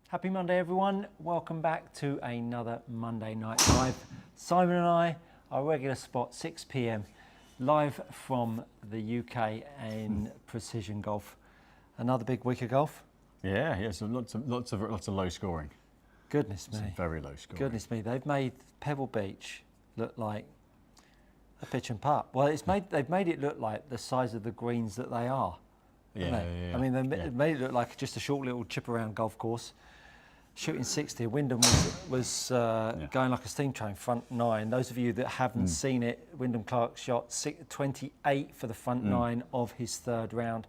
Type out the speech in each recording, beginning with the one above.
Happy Monday, everyone. Welcome back to another Monday Night Live. Simon and I, our regular spot, 6 p.m, live from the UK in Precision Golf. Another big week of golf. Yeah. So lots of low scoring. Goodness me. Some very low scoring. Goodness me. They've made Pebble Beach look like a pitch and putt. Well, they've made it look like the size of the greens that they are. Yeah. I mean, they made it look like just a short little chip around golf course. Shooting 60, Wyndham was going like a steam train, front nine. Those of you that haven't seen it, Wyndham Clark shot 28 for the front nine of his third round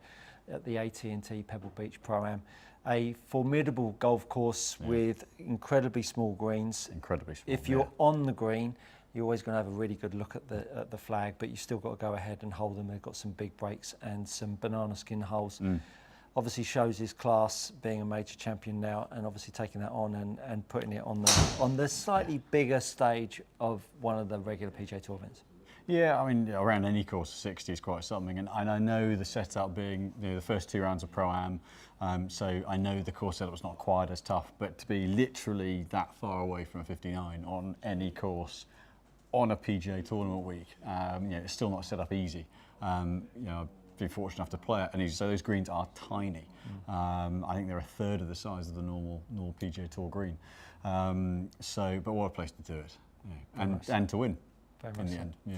at the AT&T Pebble Beach Pro-Am. A formidable golf course with incredibly small greens. Incredibly small. If you're on the green, you're always going to have a really good look at the flag, but you still got to go ahead and hold them. They've got some big breaks and some banana skin holes. Obviously shows his class, being a major champion now, and obviously taking that on and putting it on the slightly bigger stage of one of the regular PGA Tour events. Yeah, I mean, around any course, 60 is quite something, and I know the setup being the first 2 rounds of Pro-Am, so I know the course setup's not quite as tough, but to be literally that far away from a 59 on any course on a PGA tournament week, it's still not set up easy. Been fortunate enough to play it, and so those greens are tiny. I think they're a third of the size of the normal PGA Tour green. But what a place to do it, and to win in the end. Yeah.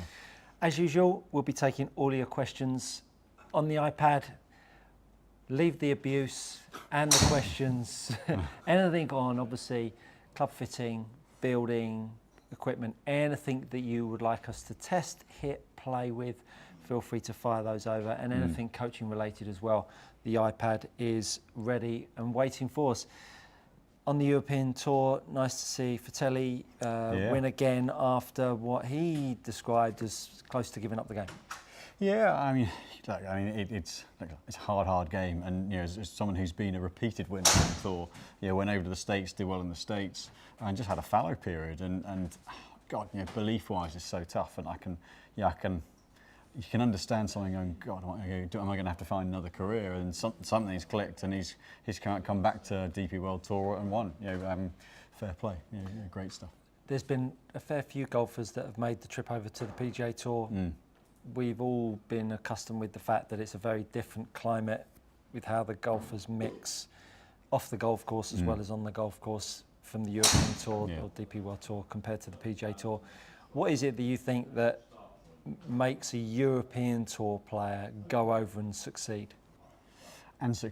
As usual, we'll be taking all your questions on the iPad. Leave the abuse and the questions, anything on obviously club fitting, building, equipment, anything that you would like us to test, hit, play with. Feel free to fire those over, and anything coaching related as well. The iPad is ready and waiting for us. On the European Tour, nice to see Fratelli win again after what he described as close to giving up the game. Yeah, I mean, it's a hard game, and as someone who's been a repeated winner on the Tour, went over to the States, did well in the States, and just had a fallow period, and God, belief-wise, is so tough, and you can understand something going, God, am I going to have to find another career? And something's clicked, and he's come back to DP World Tour and won. Fair play. Great stuff. There's been a fair few golfers that have made the trip over to the PGA Tour. We've all been accustomed with the fact that it's a very different climate with how the golfers mix off the golf course as well as on the golf course from the European Tour or DP World Tour compared to the PGA Tour. What is it that you think that makes a European Tour player go over and succeed? I think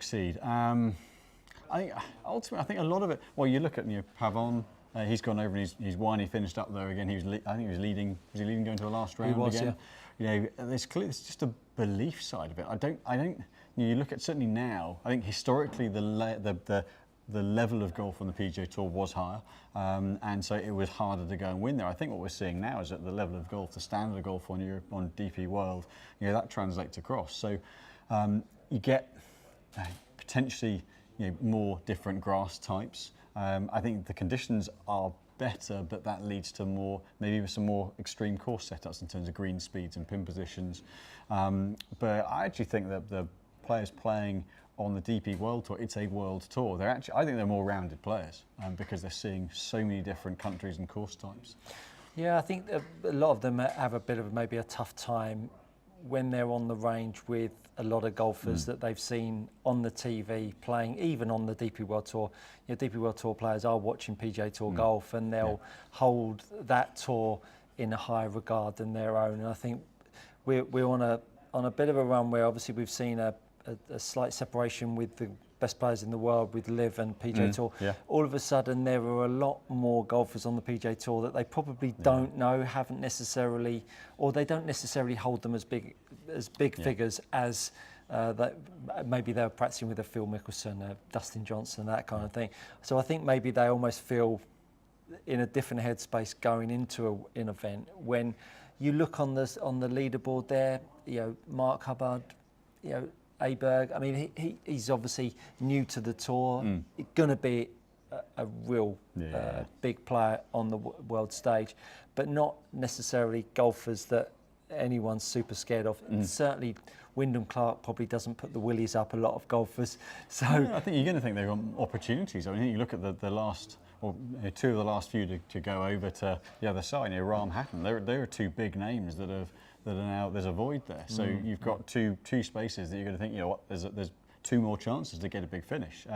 ultimately, I think a lot of it. Well, you look at Pavon. He's gone over and he's won. He finished up there again. I think he was leading. Was he leading going to the last round again? Yeah. There's just a belief side of it. I don't. You look at certainly now. I think historically the level of golf on the PGA Tour was higher, and so it was harder to go and win there. I think what we're seeing now is that the level of golf, the standard of golf on Europe, on DP World, that translates across. So you get potentially more different grass types. I think the conditions are better, but that leads to maybe some more extreme course setups in terms of green speeds and pin positions. But I actually think that the players playing on the DP World Tour, it's a world tour. I think they're more rounded players because they're seeing so many different countries and course types. Yeah, I think a lot of them have a bit of maybe a tough time when they're on the range with a lot of golfers that they've seen on the TV playing, even on the DP World Tour. DP World Tour players are watching PGA Tour golf, and they'll hold that tour in a higher regard than their own. And I think we're on a bit of a run where obviously we've seen a slight separation with the best players in the world with LIV and PGA Tour. All of a sudden there are a lot more golfers on the PGA Tour that they probably don't know, haven't necessarily, or they don't necessarily hold them as big figures as that maybe they were practicing with a Phil Mickelson, Dustin Johnson, that kind of thing. So I think maybe they almost feel in a different headspace going into an event. When you look on the leaderboard there, Mark Hubbard, Aberg, I mean, he's obviously new to the tour. Going to be a real big player on the world stage, but not necessarily golfers that anyone's super scared of. Certainly Wyndham Clark probably doesn't put the willies up a lot of golfers. So yeah, I think you're going to think they've got opportunities. I mean, you look at the last, or two of the last few to go over to the other side. Rahm Hatton, there are two big names that are now, there's a void there. So you've got two spaces that you're going to think, there's two more chances to get a big finish.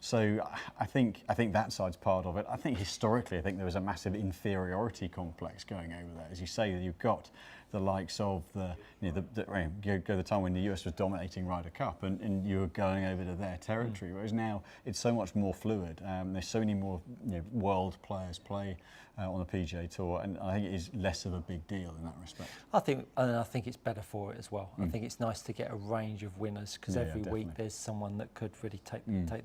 So I think that side's part of it. I think historically, there was a massive inferiority complex going over there. As you say, you've got the likes of the time when the US was dominating Ryder Cup, and you were going over to their territory. Whereas now it's so much more fluid. There's so many more world players play on the PGA Tour, and I think it is less of a big deal in that respect. I think it's better for it as well. I think it's nice to get a range of winners, because every week there's someone that could really take the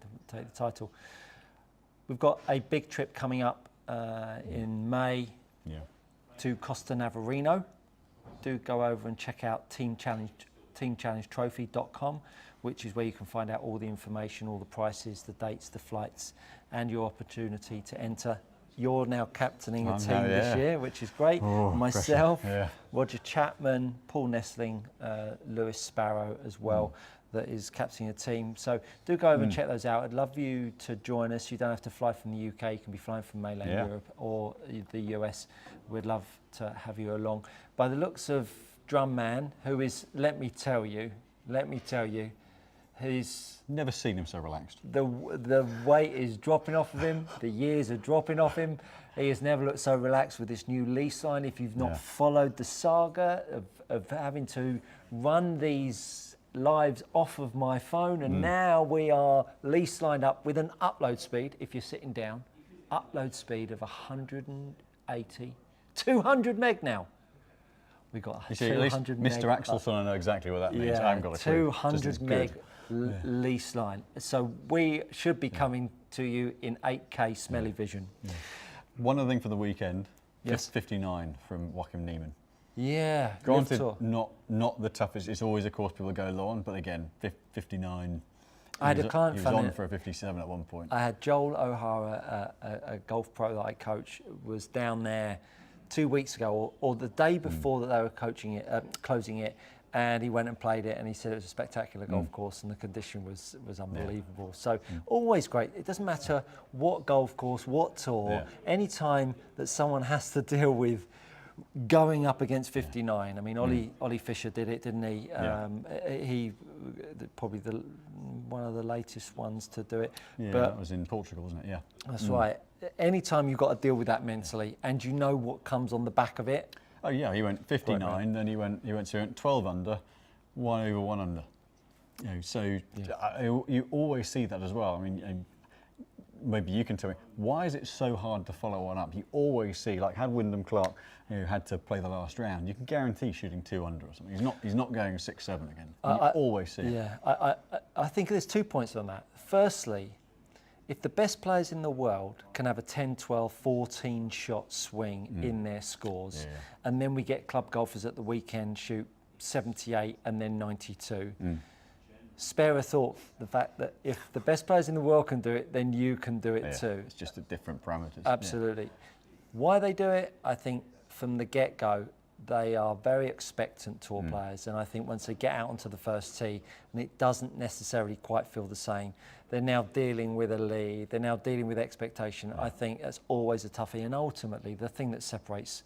title. We've got a big trip coming up in May to Costa Navarino. Do go over and check out teamchallengetrophy.com, which is where you can find out all the information, all the prices, the dates, the flights, and your opportunity to enter. You're now captaining a team this year, which is great. Myself, Roger Chapman, Paul Nestling, Lewis Sparrow as well, that is captaining a team. So do go over and check those out. I'd love you to join us. You don't have to fly from the UK. You can be flying from mainland Europe or the US. We'd love to have you along. By the looks of Drum Man, who is, let me tell you, he's never seen him so relaxed. The weight is dropping off of him. The years are dropping off him. He has never looked so relaxed with this new lease line. If you've not followed the saga of having to run these lives off of my phone, and now we are lease lined up with an upload speed, if you're sitting down, upload speed of 180, 200 meg now. We got a 200 meg. Mr. Axelson, I know exactly what that means. I haven't got a clue. 200 meg lease line. So we should be coming to you in 8K smelly vision. One other thing for the weekend, 59 from Joachim Niemann. Yeah, granted, not the toughest. It's always a course people go low on, but again, 59. I had a client. He was on for a 57 at one point. I had Joel O'Hara, a golf pro that I coach, was down there 2 weeks ago, or the day before that they were closing it, and he went and played it, and he said it was a spectacular golf course, and the condition was unbelievable. So always great. It doesn't matter what golf course, what tour, any time that someone has to deal with going up against 59. I mean, Ollie Fisher did it, didn't he? He probably one of the latest ones to do it. Yeah, but that was in Portugal, wasn't it? Yeah. That's right. Anytime you've got to deal with that mentally, and you know what comes on the back of it. Oh yeah, he went 59, then he went 12 under, 1 over 1 under. So you always see that as well. I mean, maybe you can tell me, why is it so hard to follow one up? You always see, like, had Wyndham Clark had to play the last round, you can guarantee shooting 2 under or something. He's not going 6-7 again. You always see it. Yeah, I think there's 2 points on that. Firstly, if the best players in the world can have a 10, 12, 14 shot swing in their scores, and then we get club golfers at the weekend shoot 78 and then 92, spare a thought the fact that if the best players in the world can do it, then you can do it too. It's just a different parameters. Absolutely. Why they do it, I think from the get-go, they are very expectant tour players, and I think once they get out onto the first tee, and it doesn't necessarily quite feel the same, they're now dealing with a lead, they're now dealing with expectation. I think that's always a toughie, and ultimately the thing that separates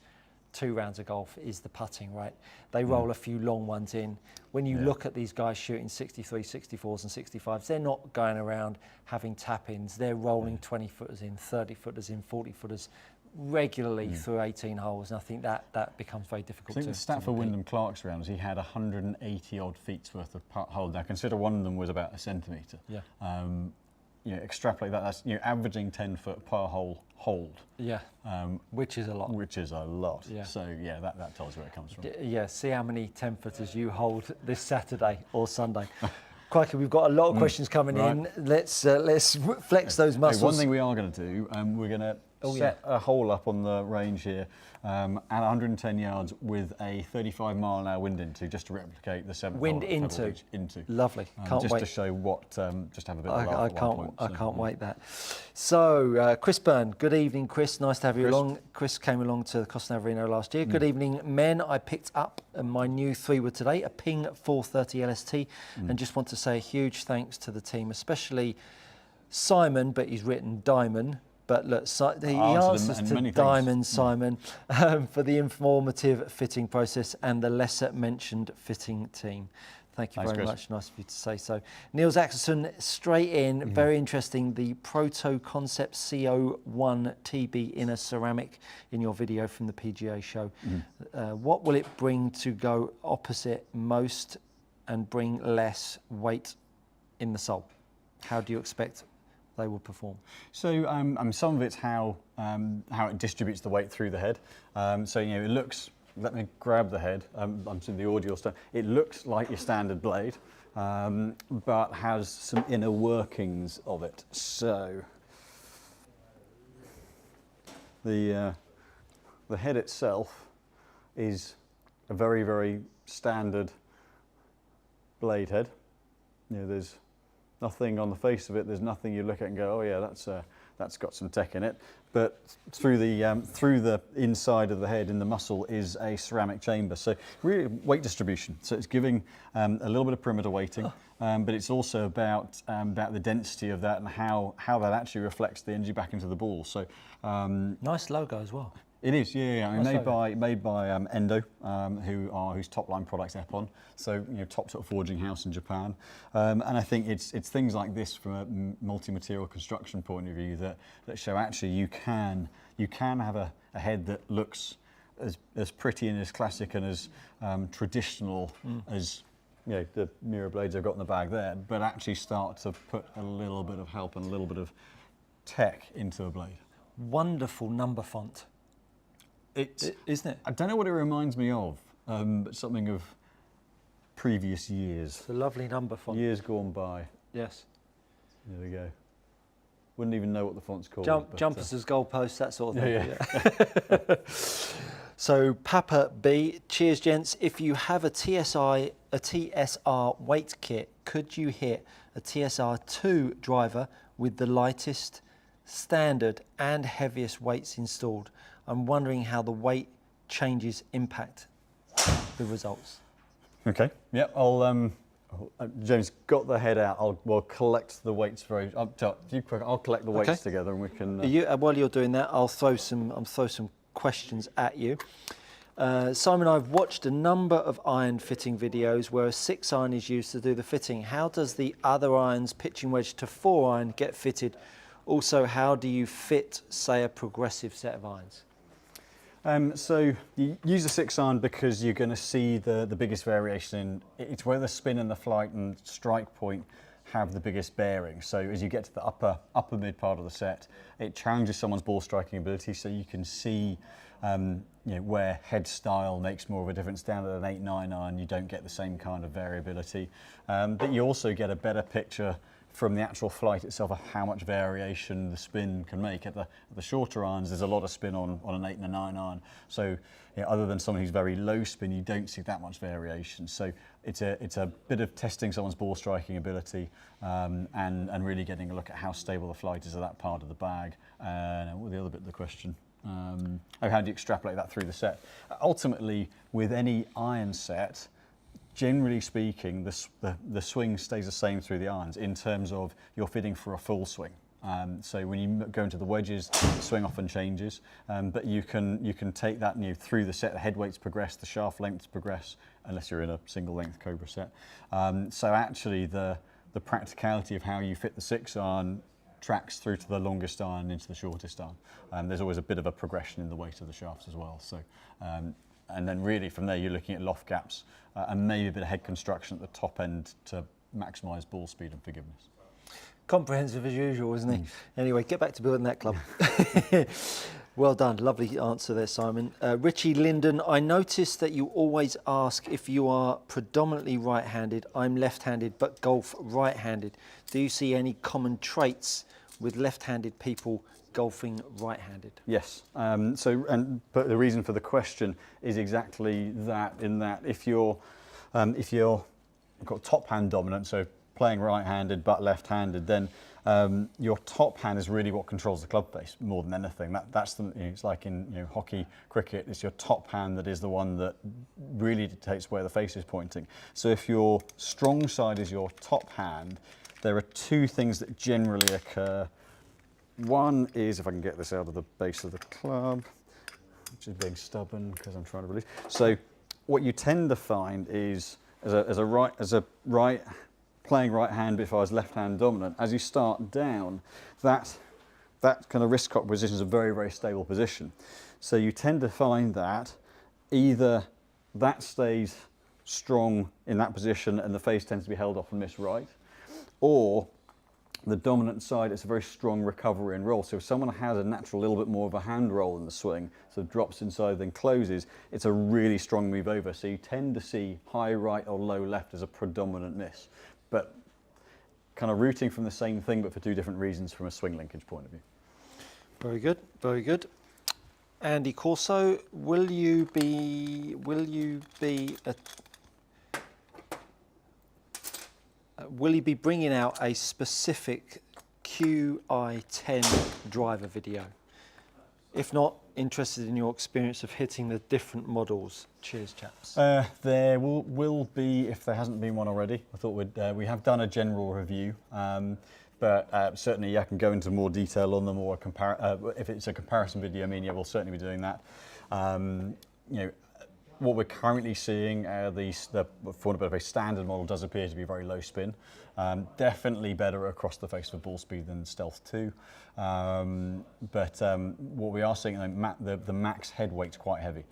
2 rounds of golf is the putting, right? They roll a few long ones in. When you look at these guys shooting 63, 64s and 65s, they're not going around having tap-ins. They're rolling 20-footers in, 30-footers in, 40-footers regularly through 18 holes, and I think that becomes very difficult. I think the stat for Wyndham Clark's round is he had 180 odd feet's worth of putt hold. Now consider one of them was about a centimetre. Extrapolate that. That's averaging 10-foot per hole hold. Which is a lot. Which is a lot. So that tells you where it comes from. See how many 10-footers you hold this Saturday or Sunday. Crikey, we've got a lot of questions coming in. Let's flex those muscles. One thing we are going to do, we're going to set a hole up on the range here at 110 yards with a 35-mile-an-hour wind into, just to replicate the 7th Wind hole at Pebble into. Beach. Into. Lovely. Can't just wait. to show what, just have a bit of a laugh at one point. I can't wait that. So, Chris Byrne, good evening, Chris. Nice to have you along. Chris came along to the Costa Navarino last year. Good evening, men. I picked up my new 3-wood today, a Ping 430 LST, and just want to say a huge thanks to the team, especially Simon, but he's written Diamond. But look, he answers to Diamond Simon for the informative fitting process and the lesser mentioned fitting team. Thank you very much. Nice of you to say so. Niels Axelson, straight in, very interesting. The Proto Concept CO1 TB inner ceramic in your video from the PGA show. What will it bring to go opposite most and bring less weight in the sole? How do you expect they will perform? So some of it's how it distributes the weight through the head. So it looks. Let me grab the head. I'm seeing the audio stuff. It looks like your standard blade, but has some inner workings of it. So the head itself is a very, very standard blade head. There's nothing on the face of it. There's nothing you look at and go, oh yeah, that's got some tech in it. But through the inside of the head, in the muscle, is a ceramic chamber. So really weight distribution. So it's giving a little bit of perimeter weighting, but it's also about the density of that and how that actually reflects the energy back into the ball. So nice logo as well. It is, yeah. I mean, made by Endo, whose top line products Epon. So top sort of forging house in Japan. And I think it's things like this from a multi-material construction point of view that show actually you can have a head that looks as pretty and as classic and as traditional as the mirror blades I've got in the bag there, but actually start to put a little bit of help and a little bit of tech into a blade. Wonderful number font. Isn't it? I don't know what it reminds me of, but something of previous years. It's a lovely number font. Years gone by. Yes. There we go. Wouldn't even know what the font's called. Jumpers as goalposts, that sort of thing. Yeah. So Papa B, cheers gents. If you have a TSR weight kit, could you hit a TSR2 driver with the lightest, standard and heaviest weights installed? I'm wondering how the weight changes impact the results. Okay. Yeah. James got the head out. We'll collect the weights I'll collect the weights together, and we can. While you're doing that, I'll throw some questions at you. Simon, I've watched a number of iron fitting videos where a 6-iron is used to do the fitting. How does the other irons, pitching wedge to 4-iron, get fitted? Also, how do you fit, say, a progressive set of irons? So you use a 6-iron because you're going to see the biggest variation it's where the spin and the flight and strike point have the biggest bearing. So as you get to the upper mid part of the set, it challenges someone's ball striking ability, so you can see where head style makes more of a difference. Down at an 8-9 iron, you don't get the same kind of variability, but you also get a better picture from the actual flight itself of how much variation the spin can make. At the shorter irons, there's a lot of spin on an 8 and a 9 iron. So other than someone who's very low spin, you don't see that much variation. So it's a bit of testing someone's ball striking ability and really getting a look at how stable the flight is of that part of the bag. And what was the other bit of the question? How do you extrapolate that through the set? Ultimately, with any iron set, generally speaking, the swing stays the same through the irons in terms of you're fitting for a full swing. So when you go into the wedges, the swing often changes, but you can take that through the set. The head weights progress, the shaft lengths progress, unless you're in a single length Cobra set. So actually, the practicality of how you fit the 6-iron tracks through to the longest iron into the shortest iron. There's always a bit of a progression in the weight of the shafts as well. So. And then really from there, you're looking at loft gaps and maybe a bit of head construction at the top end to maximise ball speed and forgiveness. Comprehensive as usual, isn't he? Anyway, get back to building that club. Well done. Lovely answer there, Simon. Richie Linden, I noticed that you always ask if you are predominantly right-handed. I'm left-handed, but golf right-handed. Do you see any common traits with left-handed people golfing right-handed? Yes. But the reason for the question is exactly that. In that, if you've got top hand dominant, so playing right-handed but left-handed, then your top hand is really what controls the club face more than anything. That's the, it's like in hockey, cricket. It's your top hand that is the one that really dictates where the face is pointing. So if your strong side is your top hand, there are two things that generally occur. One is, if I can get this out of the base of the club, which is being stubborn because I'm trying to release. So what you tend to find is, as a right playing right hand, but if I was left hand dominant, as you start down, that kind of wrist cock position is a very, very stable position. So you tend to find that either that stays strong in that position and the face tends to be held off and missed right, or the dominant side, it's a very strong recovery and roll. So if someone has a natural little bit more of a hand roll in the swing, so drops inside then closes, it's a really strong move over. So you tend to see high right or low left as a predominant miss. But kind of rooting from the same thing, but for two different reasons from a swing linkage point of view. Very good, very good. Andy Corso, will you be bringing out a specific QI10 driver video? If not, interested in your experience of hitting the different models. Cheers, chaps. There will be, if there hasn't been one already. I thought we have done a general review, but certainly I can go into more detail on them, or if it's a comparison video, I mean, yeah, we'll certainly be doing that. What we're currently seeing, for want of a very standard model, does appear to be very low spin. Definitely better across the face for ball speed than Stealth 2. But what we are seeing, the max head weight's quite heavy.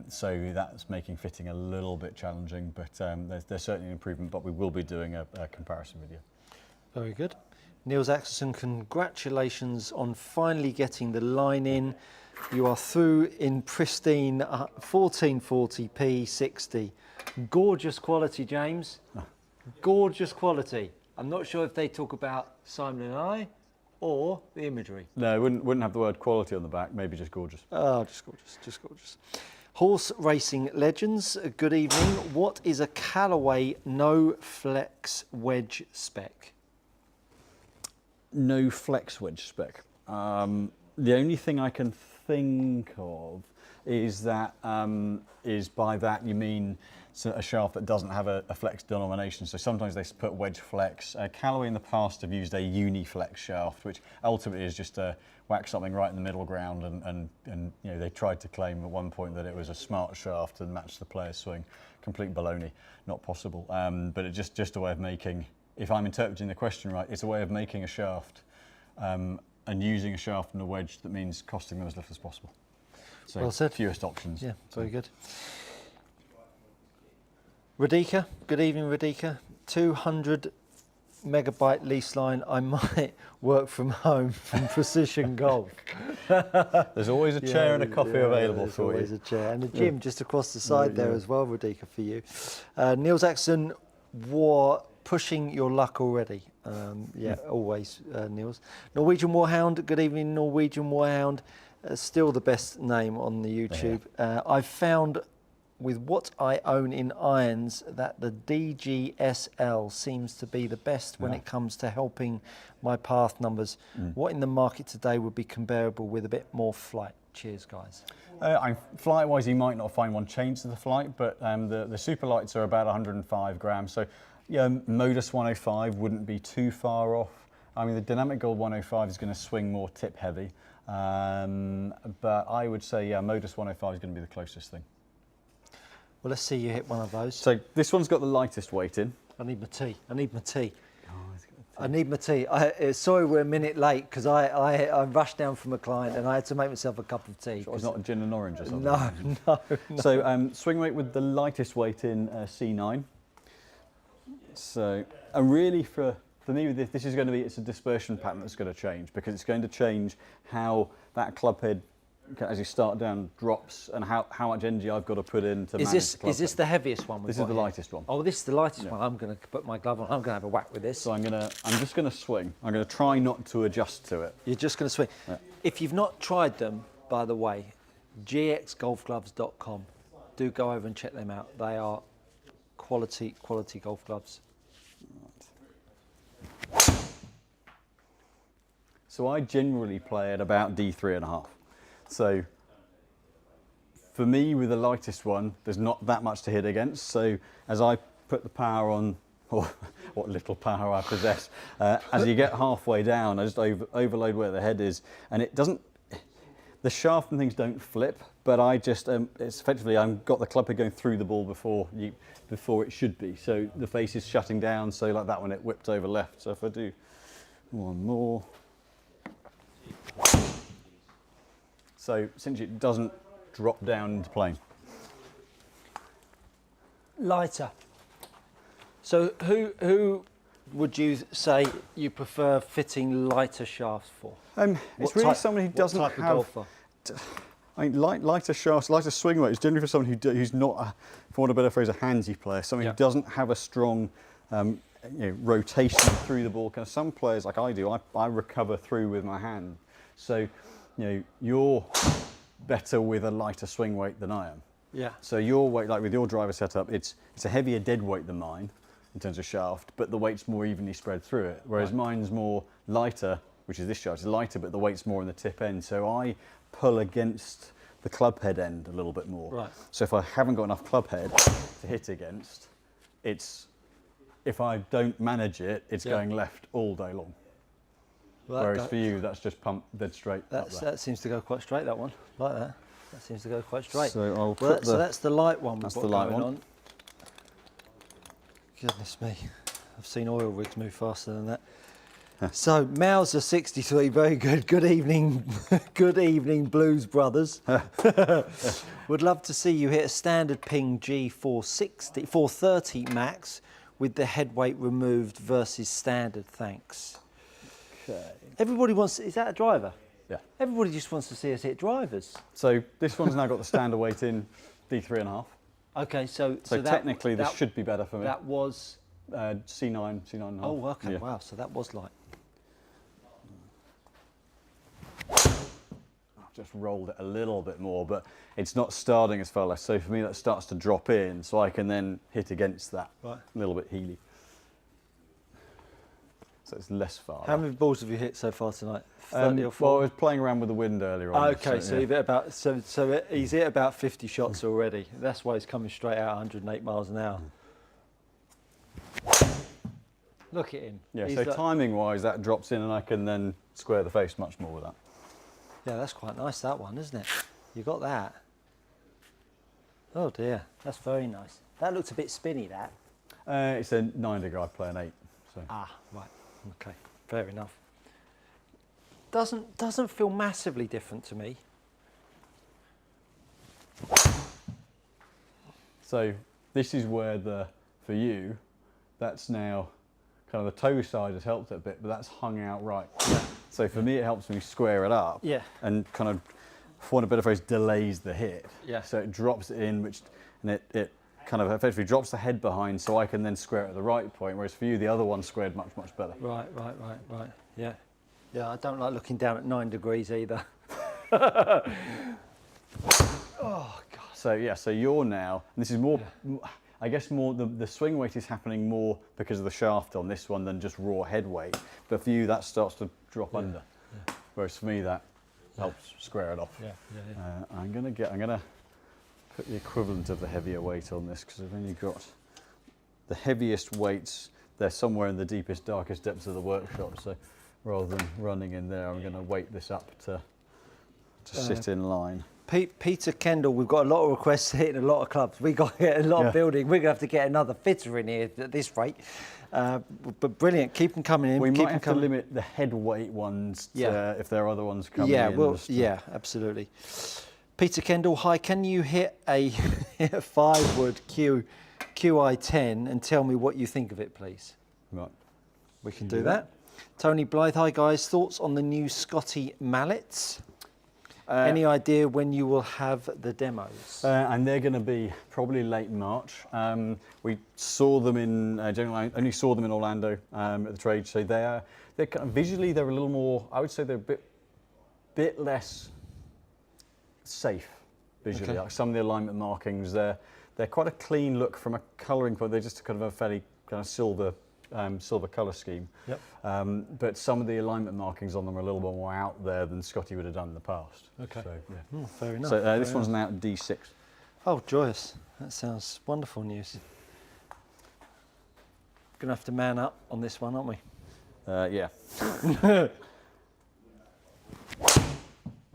So that's making fitting a little bit challenging, but there's certainly an improvement, but we will be doing a comparison video. Very good. Niels Axelson, congratulations on finally getting the line in. You are through in pristine 1440p 60. Gorgeous quality, James. Gorgeous quality. I'm not sure if they talk about Simon and I or the imagery. No, it wouldn't have the word quality on the back, maybe just gorgeous. Oh, just gorgeous, just gorgeous. Horse racing legends, good evening. What is a Callaway no flex wedge spec? No flex wedge spec. The only thing I can think of is that by that you mean a shaft that doesn't have a flex denomination. So sometimes they put wedge flex. Callaway in the past have used a uni-flex shaft, which ultimately is just to whack something right in the middle ground, and they tried to claim at one point that it was a smart shaft and match the player's swing. Complete baloney, not possible. But it's just a way of making, if I'm interpreting the question right, it's a way of making a shaft and using a shaft and a wedge that means costing them as little as possible. So well said. Fewest options. Yeah, very good. Radhika, good evening, Radhika. 200 megabyte lease line. I might work from home from Precision Golf. There's always a chair and a coffee available for you. There's always a chair and a gym just across the side there as well, Radhika, for you. Niels Axon, pushing your luck already. Always, Niels. Norwegian Warhound, good evening, Norwegian Warhound. Still the best name on the YouTube. I've found with what I own in irons that the DGSL seems to be the best when it comes to helping my path numbers. What in the market today would be comparable with a bit more flight? Cheers, guys. Flight-wise, you might not find one changed to the flight, but the super lights are about 105 grams. So yeah, Modus 105 wouldn't be too far off. I mean, the Dynamic Gold 105 is going to swing more tip heavy, but I would say Modus 105 is going to be the closest thing. Well, let's see you hit one of those. So this one's got the lightest weight in. I need my tea. I need my tea. I need my tea. Sorry we're a minute late because I rushed down from a client and I had to make myself a cup of tea. It's not a gin and orange or something? No. So swing weight with the lightest weight in C9. So, and really for me with this is going to be, it's a dispersion pattern that's going to change, because it's going to change how that club head as you start down, drops, and how much energy I've got to put in to manage the club Is this the heaviest one? This is the lightest one. Oh, this is the lightest one. I'm going to put my glove on. I'm going to have a whack with this. So I'm just going to swing. I'm going to try not to adjust to it. You're just going to swing. Yeah. If you've not tried them, by the way, gxgolfgloves.com. Do go over and check them out. They are quality golf gloves. So I generally play at about D3.5. So for me, with the lightest one, there's not that much to hit against. So as I put the power on, or what little power I possess, as you get halfway down, I just overload where the head is, and it doesn't. The shaft and things don't flip, but I just it's effectively I've got the club head going through the ball before it should be. So the face is shutting down. So like that one, it whipped over left. So if I do one more. So essentially it doesn't drop down into plane. Lighter. So who would you say you prefer fitting lighter shafts for? It's really someone who doesn't have. Golfer? I mean, lighter shafts, lighter swing weight is generally for someone who's not, for want of a better phrase, a handsy player. Someone who doesn't have a strong rotation through the ball. Kind of some players, like I do, I recover through with my hand. So, you're better with a lighter swing weight than I am. Yeah. So your weight, like with your driver setup, it's a heavier dead weight than mine in terms of shaft, but the weight's more evenly spread through it. Whereas mine's more lighter, which is this shaft, it's lighter, but the weight's more in the tip end. So I pull against the club head end a little bit more. Right. So if I haven't got enough club head to hit against, if I don't manage it, it's going left all day long. Well, whereas for you, that's just pumped dead straight up there. That seems to go quite straight, that one. Like that. That seems to go quite straight. So I'll so that's the light one. That's the light one. On. Goodness me. I've seen oil rigs move faster than that. So, Mauser 63, very good. Good evening, good evening, Blues Brothers. Would love to see you hit a standard ping G460, 430 max with the head weight removed versus standard, thanks. Okay. Everybody wants, is that a driver? Yeah. Everybody just wants to see us hit drivers. So this one's now got the standard weight in D3.5. Okay, so technically this should be better for me. That was C9, C9.5. Oh, okay, wow. So that was light. I've just rolled it a little bit more, but it's not starting as far left. So for me, that starts to drop in, so I can then hit against that. Right. A little bit heely. So it's less far. How many balls have you hit so far tonight? 30 or 40? Well, I was playing around with the wind earlier on. Okay, so you've hit about he's hit about 50 shots already. That's why he's coming straight out 108 miles an hour. Look at him. Yeah, so timing-wise, that drops in, and I can then square the face much more with that. Yeah, that's quite nice, that one, isn't it? You got that. Oh dear, that's very nice. That looks a bit spinny, that. It's a 9 degree. I play an 8. So. Ah, right. Okay, fair enough. Doesn't feel massively different to me. So this is where for you, that's now kind of the toe side has helped it a bit, but that's hung out right. Yeah. So for me, it helps me square it up. Yeah. And kind of, for want of a better phrase, delays the hit. Yeah. So it drops it in, and it kind of effectively drops the head behind, so I can then square it at the right point, whereas for you, the other one squared much, much better. Right. Yeah. Yeah, I don't like looking down at 9 degrees either. Oh, God. So, yeah, so you're now, and this is more, I guess more, the swing weight is happening more because of the shaft on this one than just raw head weight. But for you, that starts to drop under. Yeah. Whereas for me, that helps square it off. I'm gonna put the equivalent of the heavier weight on this, because I've only got the heaviest weights. They're somewhere in the deepest, darkest depths of the workshop. So rather than running in there, I'm going to weight this up to sit in line. Peter Kendall, we've got a lot of requests hitting a lot of clubs. We've got to get a lot of building. We're going to have to get another fitter in here at this rate. But brilliant, keep them coming in. We might have to limit the head weight ones to, if there are other ones coming in. Yeah, absolutely. Peter Kendall, hi, can you hit a 5-wood QI10 and tell me what you think of it, please? Right. We can do that. Tony Blythe, hi guys, thoughts on the new Scotty mallets? Any idea when you will have the demos? And they're going to be probably late March. We saw them in only saw them in Orlando at the trade show. They're kind of, visually they're a little more. I would say they're a bit less safe visually. Okay. Like some of the alignment markings, they're quite a clean look from a colouring point. They're just kind of a fairly kind of silver colour scheme. Yep. But some of the alignment markings on them are a little bit more out there than Scotty would have done in the past. Okay. So, yeah. Fair enough. So this one's now D6. Oh, joyous. That sounds wonderful news. Going to have to man up on this one, aren't we? Yeah.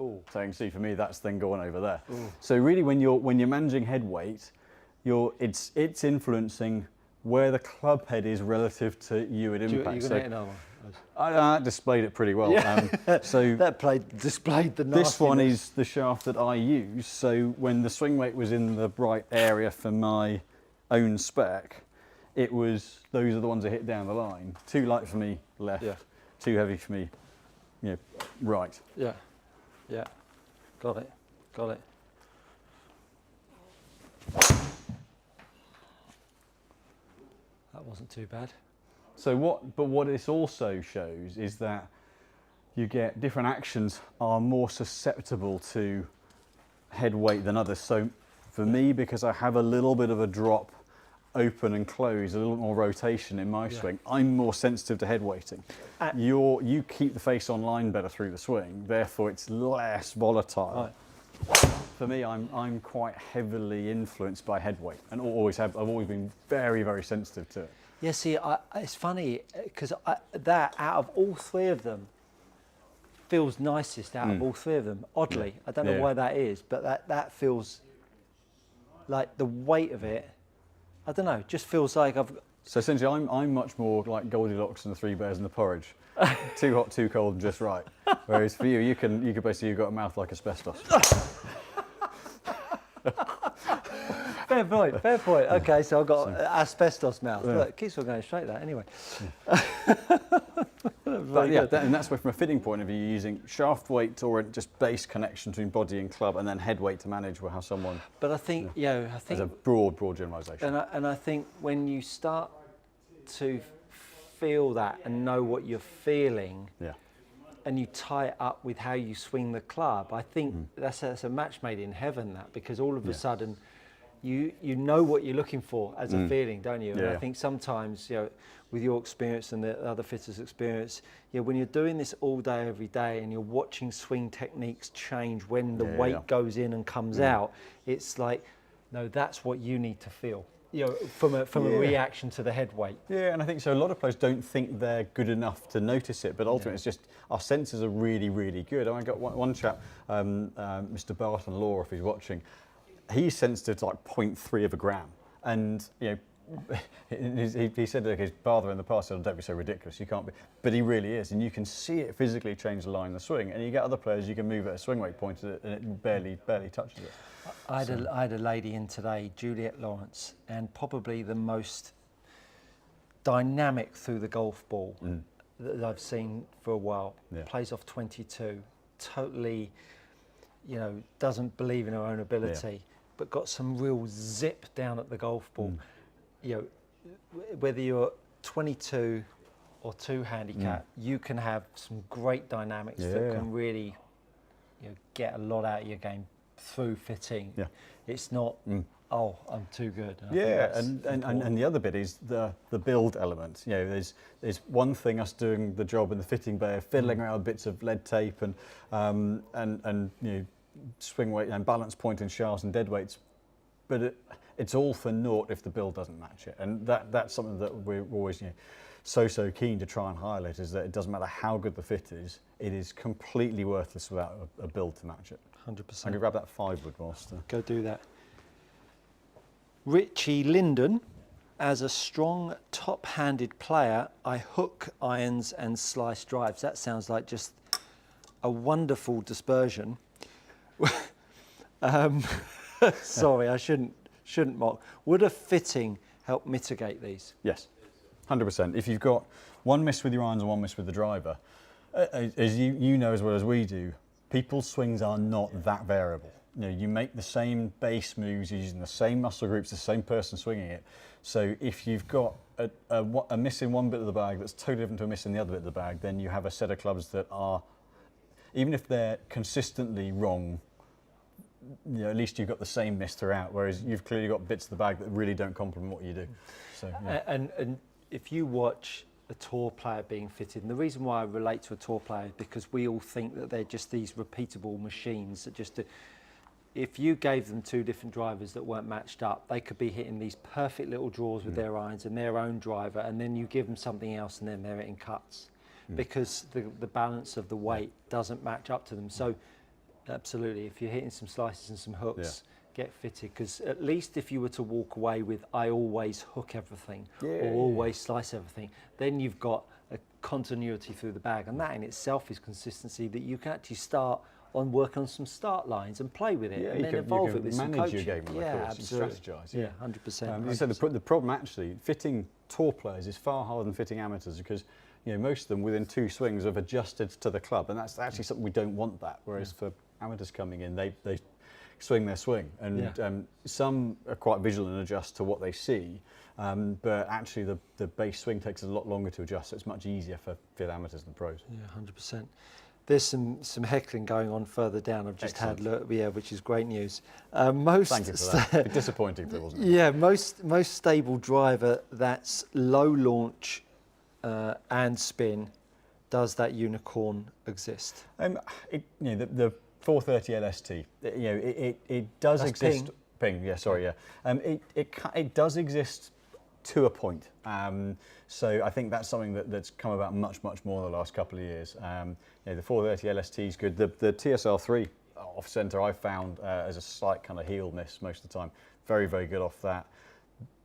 Oh, so you can see for me that's then going over there. Ooh. So really, when you're managing head weight, it's influencing where the club head is relative to you at impact. You're going to hit another one. I displayed it pretty well. Yeah. So that displayed the nastiness. This one is the shaft that I use. So when the swing weight was in the right area for my own spec, those are the ones that hit down the line. Too light for me left, too heavy for me, right. Yeah, yeah, got it. That wasn't too bad. So what this also shows is that you get different actions are more susceptible to head weight than others. So for me, because I have a little bit of a drop, open and close, a little more rotation in my swing, I'm more sensitive to head weighting. You keep the face on line better through the swing, therefore it's less volatile. Right. For me, I'm quite heavily influenced by head weight, and always have. I've always been very, very sensitive to it. Yeah, see, it's funny because that out of all three of them feels nicest out of all three of them. Oddly, I don't know why that is, but that feels like the weight of it. I don't know, just feels like I've. So essentially, I'm much more like Goldilocks and the Three Bears and the Porridge, too hot, too cold, and just right. Whereas for you, you could basically, you've got a mouth like asbestos. Fair point, fair point. Okay, so I've got asbestos mouth. Yeah. Look, it keeps on going straight, that, anyway. But yeah, and that's where, from a fitting point of view, you're using shaft weight or just base connection between body and club, and then head weight to manage how someone. But I think, I think. As a broad generalisation. And I think when you start to feel that and know what you're feeling, and you tie it up with how you swing the club, I think that's a match made in heaven, that, because all of a sudden you know what you're looking for as a feeling, don't you? And I think sometimes, with your experience and the other fitters' experience, when you're doing this all day, every day, and you're watching swing techniques change when the weight goes in and comes out, it's like, no, that's what you need to feel. From a reaction to the head weight. Yeah, and I think so. A lot of players don't think they're good enough to notice it, but ultimately it's just our senses are really, really good. I got one chap, Mr. Barton Law, if he's watching, he's sensitive to like 0.3 of a gram, and he said that his father in the past said, "Don't be so ridiculous, you can't be," but he really is, and you can see it physically change the line of the swing, and you get other players you can move at a swing weight point and it barely touches it. I had a lady in today, Juliet Lawrence, and probably the most dynamic through the golf ball that I've seen for a while. Plays off 22, totally, doesn't believe in her own ability, but got some real zip down at the golf ball. Whether you're 22 or 2 handicap, you can have some great dynamics that can really, get a lot out of your game through fitting. It's not, oh, I'm too good. And the other bit is the build element. There's one thing us doing the job in the fitting bay of fiddling around with bits of lead tape and swing weight and balance point and shafts and dead weights, but it's all for naught if the build doesn't match it. And that's something that we're always so keen to try and highlight, is that it doesn't matter how good the fit is, it is completely worthless without a build to match it. 100%. I'm going to grab that 5-wood whilst. Go do that. Richie Linden, as a strong top-handed player, I hook irons and slice drives. That sounds like just a wonderful dispersion. Sorry, I shouldn't mock. Would a fitting help mitigate these? Yes, 100%. If you've got one miss with your irons and one miss with the driver, as you know as well as we do, people's swings are not that variable. You know, you make the same base moves using the same muscle groups, the same person swinging it. So if you've got a miss in one bit of the bag that's totally different to a miss in the other bit of the bag, then you have a set of clubs that are, even if they're consistently wrong, you know, at least you've got the same miss throughout, whereas you've clearly got bits of the bag that really don't complement what you do. So, yeah. And if you watch a tour player being fitted, and the reason why I relate to a tour player is because we all think that they're just these repeatable machines that just do. If you gave them two different drivers that weren't matched up, they could be hitting these perfect little draws with their irons and their own driver, and then you give them something else and then they're hitting cuts because the balance of the weight doesn't match up to them. So absolutely, if you're hitting some slices and some hooks, get fitted, because at least if you were to walk away with I always hook everything or always slice everything, then you've got a continuity through the bag, and that in itself is consistency that you can actually start on work on some start lines and play with it and then evolve it with some coaching. Manage your game on the course, absolutely. strategise. Yeah, 100%. You said the problem actually, fitting tour players is far harder than fitting amateurs, because you know, most of them within two swings have adjusted to the club, and that's actually something we don't want that. Whereas for amateurs coming in, they swing their swing, and some are quite vigilant and adjust to what they see, but actually the base swing takes a lot longer to adjust, so it's much easier for fit amateurs than pros. Yeah, 100%. There's some heckling going on further down. I've just had look, which is great news. Thank you for that. A bit disappointing, though, wasn't it? Yeah, most stable driver that's low launch and spin. Does that unicorn exist? You know, the 430 LST. You know, it does That's exist. Ping. Yeah, sorry. Yeah. It does exist to a point. So I think that's something that's come about much more in the last couple of years. You know, the 430 LST is good. The TSR3 off centre I found as a slight kind of heel miss most of the time. Very good off that.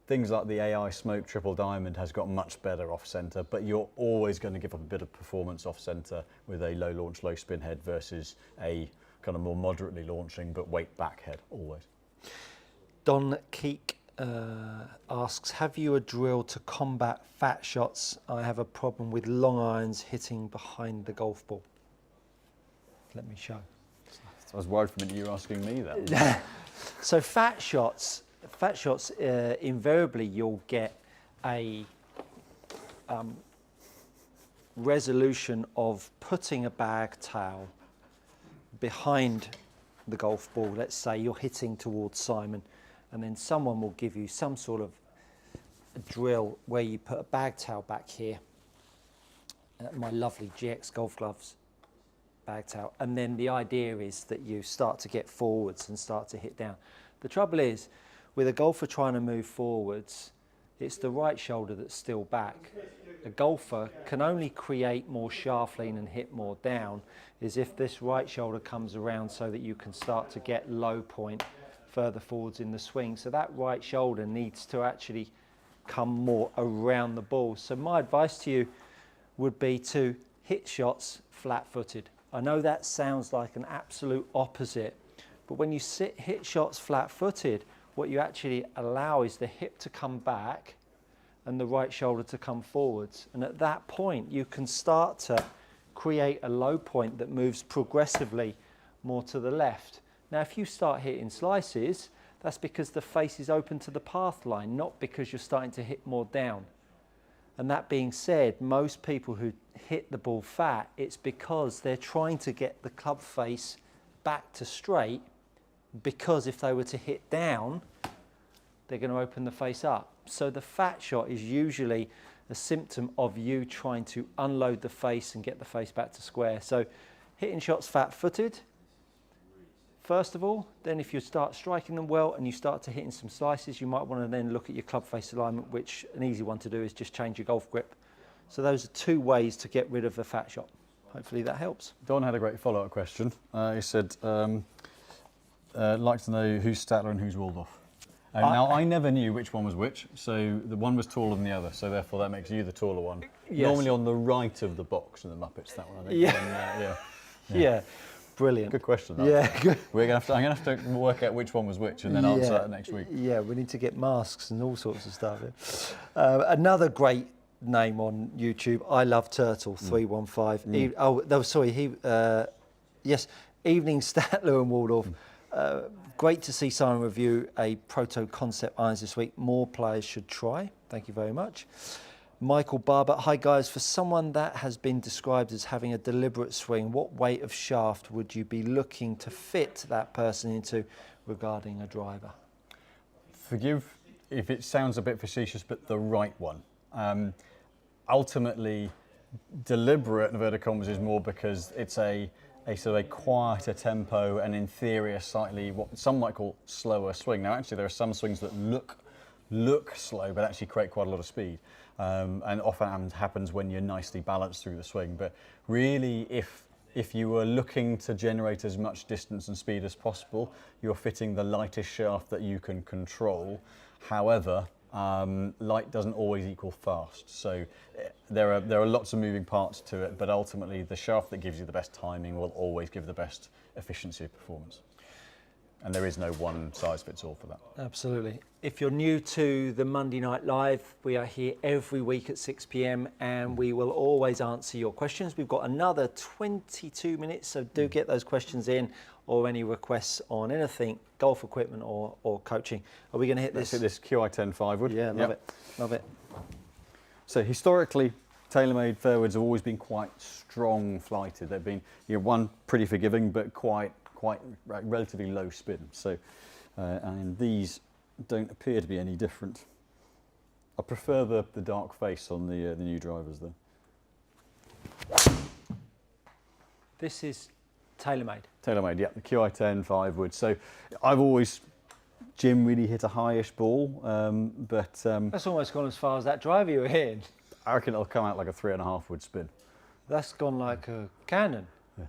Things like the AI Smoke Triple Diamond has got much better off centre, but you're always going to give up a bit of performance off centre with a low launch, low spin head versus a kind of more moderately launching but weight back head, always. Don Keek asks, have you a drill to combat fat shots? I have a problem with long irons hitting behind the golf ball. Let me show. I was worried for a minute you were asking me that. So fat shots, invariably you'll get a resolution of putting a bag tail behind the golf ball. Let's say you're hitting towards Simon, and then someone will give you some sort of a drill where you put a bag tail back here, my lovely GX golf gloves bag tail, and then the idea is that you start to get forwards and start to hit down. The trouble is, with a golfer trying to move forwards, it's the right shoulder that's still back. A golfer can only create more shaft lean and hit more down is if this right shoulder comes around so that you can start to get low point further forwards in the swing. So that right shoulder needs to actually come more around the ball. So my advice to you would be to hit shots flat-footed. I know that sounds like an absolute opposite, but when you hit shots flat-footed, what you actually allow is the hip to come back and the right shoulder to come forwards. And at that point, you can start to create a low point that moves progressively more to the left. Now, if you start hitting slices, that's because the face is open to the path line, not because you're starting to hit more down. And that being said, most people who hit the ball fat, it's because they're trying to get the club face back to straight, because if they were to hit down, they're going to open the face up. So the fat shot is usually a symptom of you trying to unload the face and get the face back to square. So hitting shots fat-footed, first of all. Then if you start striking them well and you start to hitting some slices, you might want to then look at your club face alignment, which an easy one to do is just change your golf grip. So those are two ways to get rid of the fat shot. Hopefully that helps. Don had a great follow-up question. He said, like to know who's Statler and who's Waldorf. Now, I never knew which one was which, so the one was taller than the other, so therefore that makes you the taller one. Yes. Normally on the right of the box in the Muppets, that one, I think. Yeah. Yeah, brilliant. Good question, that. Yeah, good. I'm going to have to work out which one was which and then answer that next week. Yeah, we need to get masks and all sorts of stuff. Another great name on YouTube, I Love Turtle 315. Yes, Evening, Statler and Waldorf. Great to see Simon review a proto concept irons this week. More players should try. Thank you very much. Michael Barber, hi guys. For someone that has been described as having a deliberate swing, what weight of shaft would you be looking to fit that person into regarding a driver? Forgive if it sounds a bit facetious, but the right one. Ultimately, deliberate inverted commas is more because it's a sort of a quieter tempo and in theory a slightly what some might call slower swing. Now actually there are some swings that look slow but actually create quite a lot of speed, and often happens when you're nicely balanced through the swing. But really, if you were looking to generate as much distance and speed as possible, you're fitting the lightest shaft that you can control. However, light doesn't always equal fast, so there are lots of moving parts to it, but ultimately the shaft that gives you the best timing will always give the best efficiency of performance. And there is no one size fits all for that. Absolutely. If you're new to the Monday Night Live, we are here every week at 6 p.m. and we will always answer your questions. We've got another 22 minutes, so do get those questions in, or any requests on anything, golf equipment or coaching. Are we going to hit this? Let's hit this QI10 5-wood. Yeah, love it, love it. So historically, TaylorMade fairwoods have always been quite strong flighted. They've been, one, pretty forgiving, but quite relatively low spin. So, and these don't appear to be any different. I prefer the dark face on the new drivers though. This is TaylorMade. TaylorMade, yeah, the QI10 5-wood. So I've always generally hit a highish ball, but That's almost gone as far as that driver you were hitting. I reckon it'll come out like a 3.5-wood spin. That's gone like a cannon. Yeah.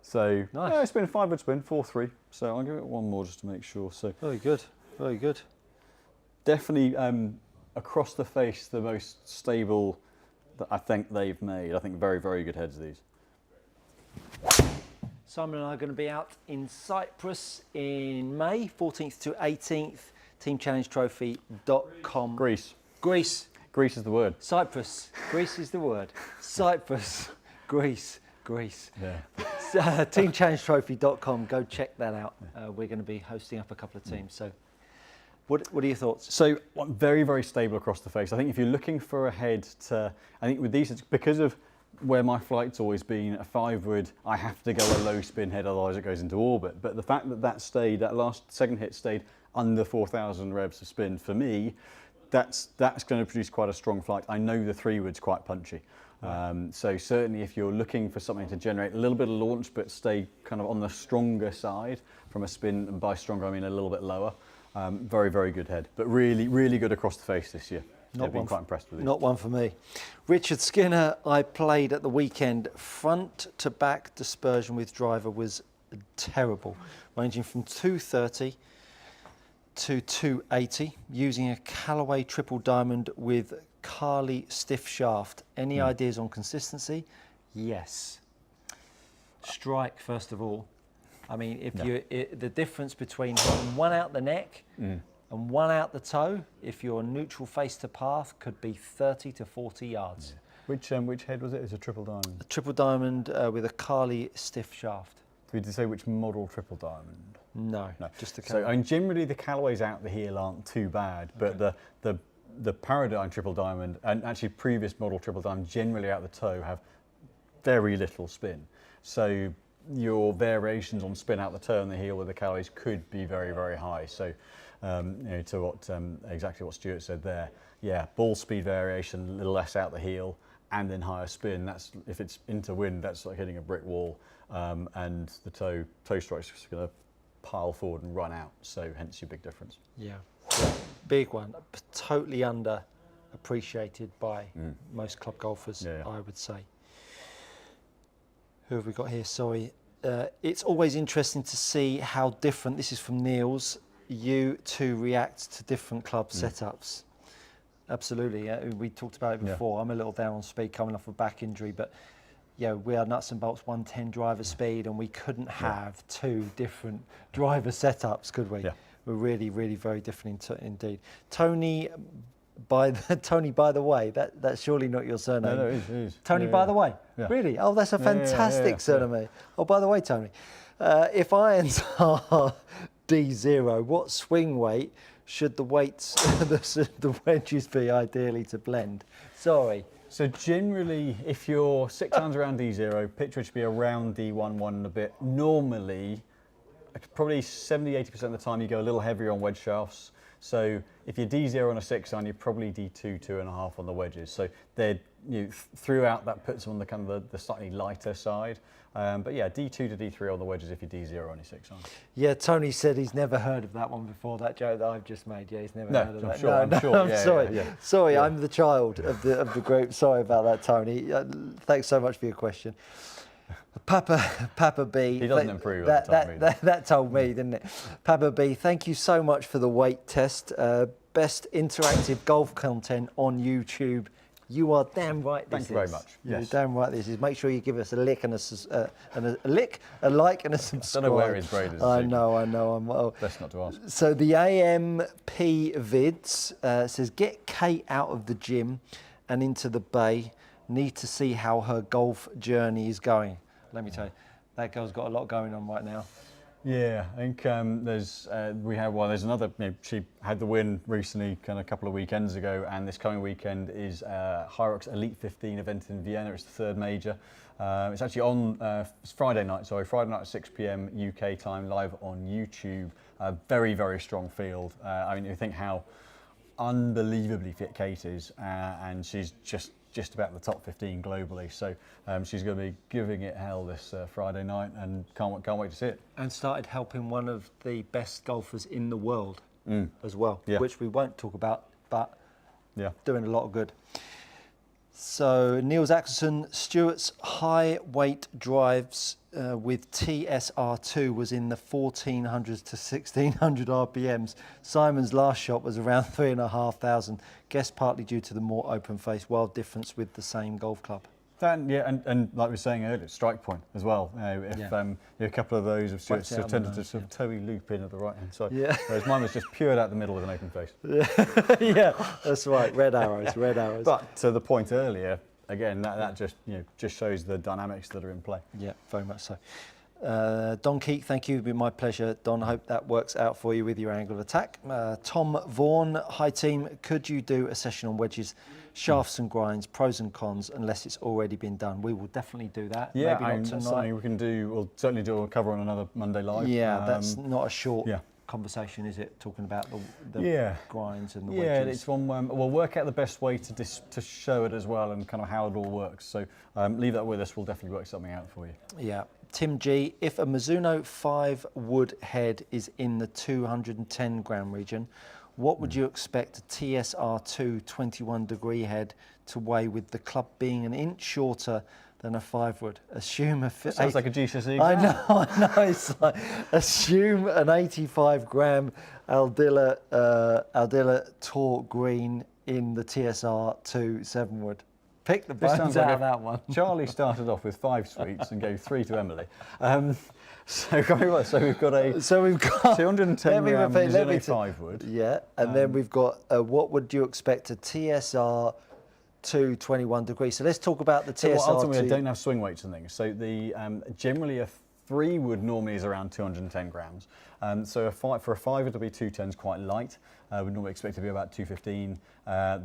So Nice. yeah, it's been a 5-wood spin, 4-3. So I'll give it one more just to make sure. So Very good, very good. definitely across the face, the most stable that I think they've made. I think very, very good heads these. Simon and I are going to be out in Cyprus in May, 14th to 18th. TeamChallengeTrophy.com. Greece. Greece. Greece is the word. Cyprus. Greece is the word. Cyprus. Greece. Greece. Yeah. TeamChallengeTrophy.com. Go check that out. We're going to be hosting up a couple of teams. So, what are your thoughts? So very, very stable across the face. I think if you're looking for a head I think with these, it's because of where my flight's always been, a 5-wood, I have to go a low spin head, otherwise it goes into orbit. But the fact that last second hit stayed under 4,000 revs of spin, for me, that's going to produce quite a strong flight. I know the 3-wood's quite punchy. So certainly if you're looking for something to generate a little bit of launch but stay kind of on the stronger side from a spin, and by stronger I mean a little bit lower, very, very good head. But really, really good across the face this year. I've been quite impressed with it. Not one for me. Richard Skinner, I played at the weekend. Front to back dispersion with driver was terrible, ranging from 230 to 280, using a Callaway triple diamond with Carly stiff shaft. Any ideas on consistency? Yes. Strike, first of all. I mean, if the difference between one out the neck and one out the toe, if you're neutral face to path, could be 30 to 40 yards. Yeah. Which head was it? It's a triple diamond. A triple diamond with a Carly stiff shaft. Did you say which model triple diamond? No, just the So I mean, generally the Callaways out the heel aren't too bad, but the Paradigm triple diamond and actually previous model triple diamond generally out the toe have very little spin. So your variations on spin out the toe and the heel with the Callaways could be very, very high. So to what exactly what Stuart said there, yeah, ball speed variation, a little less out the heel and then higher spin. That's if it's into wind, that's like hitting a brick wall, and the toe strike's just going to pile forward and run out. So hence your big difference. Yeah, big one. Totally underappreciated by most club golfers, I would say. Who have we got here? Sorry. It's always interesting to see how different, this is from Niels, you two react to different club setups. Absolutely. We talked about it before. I'm a little down on speed coming off a back injury, but we are nuts and bolts 110 driver speed, and we couldn't have two different driver setups, could we? Yeah. We're really, really very different indeed. Tony, by the way, that's surely not your surname. No, it is. Tony, by the way? Yeah. Really? Oh, that's a fantastic surname. Oh, by the way, Tony. If irons are D0, what swing weight should the weights, the wedges be ideally to blend? Sorry. So generally, if you're 6 irons around D0, pitch wedge should be around D1 and a bit. Normally, probably 70–80% of the time you go a little heavier on wedge shafts. So if you're D0 on a 6 iron, you're probably D2, 2.5 on the wedges. So they're, throughout that puts them on the kind of the slightly lighter side. But yeah, D2 to D3 on the wedges if you're D0 on your 6 iron. Yeah, Tony said he's never heard of that one before, that joke that I've just made. Yeah, he's never heard of that. Sure, I'm sure. I'm sorry. Yeah. Sorry, I'm the child of the group. Sorry about that, Tony. Thanks so much for your question. Papa B. He doesn't improve. That told me, didn't it? Papa B, thank you so much for the weight test. Best interactive golf content on YouTube. You are damn right. Thank you very much. You're damn right. This is. Make sure you give us a lick and a like and a subscribe. I don't know where his braid is. I know. I'm best not to ask. So the AMP vids says get Kate out of the gym and into the bay. Need to see how her golf journey is going. Let me tell you, that girl's got a lot going on right now. Yeah, I think there's another. She had the win recently, kind of a couple of weekends ago, and this coming weekend is HYROX Elite 15 event in Vienna. It's the third major. It's actually on Friday night at 6 p.m. UK time, live on YouTube. Very, very strong field. I mean, you think how unbelievably fit Kate is, and she's just about the top 15 globally. So she's going to be giving it hell this Friday night, and can't wait to see it. And started helping one of the best golfers in the world as well, Yeah. which we won't talk about, but Yeah. doing a lot of good. So Niels Axelson, Stuart's high weight drives with TSR2 was in the 1400s to 1600 RPMs. Simon's last shot was around 3,500. Guess partly due to the more open face, wild difference with the same golf club. And like we were saying earlier, strike point as well. A couple of those of Stuart's have tended to sort of toe loop in at the right hand side. Yeah. Whereas mine was just peeled out the middle with an open face. Yeah, that's right. Red arrows. But to the point earlier, again, that just shows the dynamics that are in play. Yeah, very much so. Don Keek, thank you. It's been my pleasure, Don. I hope that works out for you with your angle of attack. Tom Vaughan, hi team. Could you do a session on wedges, shafts and grinds, pros and cons, unless it's already been done? We will definitely do that. Yeah, maybe not that's tonight. something we can do. We'll certainly do a cover on another Monday Live. Yeah, that's not a short yeah. conversation, is it? Talking about the grinds and the wedges. Yeah, it's one. We'll work out the best way to show it as well, and kind of how it all works. So leave that with us. We'll definitely work something out for you. Yeah. Tim G, if a Mizuno 5 wood head is in the 210 gram region, what would you expect a TSR2 21 degree head to weigh, with the club being an inch shorter than a 5 wood? Assume a sounds like a GCSE. I know. It's like, assume an 85 gram Aldila Tour green in the TSR2 7 wood. Pick the bones out of that one. Charlie started off with 5 sweets and gave 3 to Emily. So we've got a 210 gram Mizuno 5 wood. Yeah, and then we've got what would you expect a TSR 21 degrees? So let's talk about the TSR. So ultimately, I don't have swing weights and things. So the generally a 3 wood normally is around 210 grams. So for a 5 it'll be 210 is quite light. We'd normally expect it to be about 215.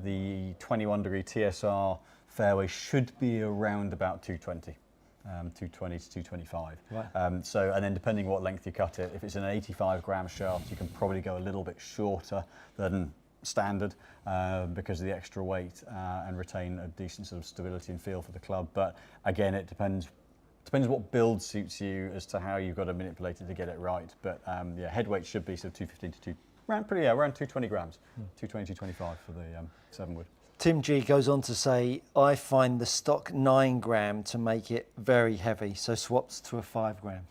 The 21 degree TSR Fairway should be around about 220. 220 to 225. Right. And then depending what length you cut it, if it's an 85 gram shaft, you can probably go a little bit shorter than standard because of the extra weight and retain a decent sort of stability and feel for the club. But again, it depends what build suits you as to how you've got to manipulate it to get it right. But head weight should be sort of 215 to around 220 grams, 220, 225 for the 7 wood. Tim G goes on to say, I find the stock 9 gram to make it very heavy, so swaps to a 5 gram.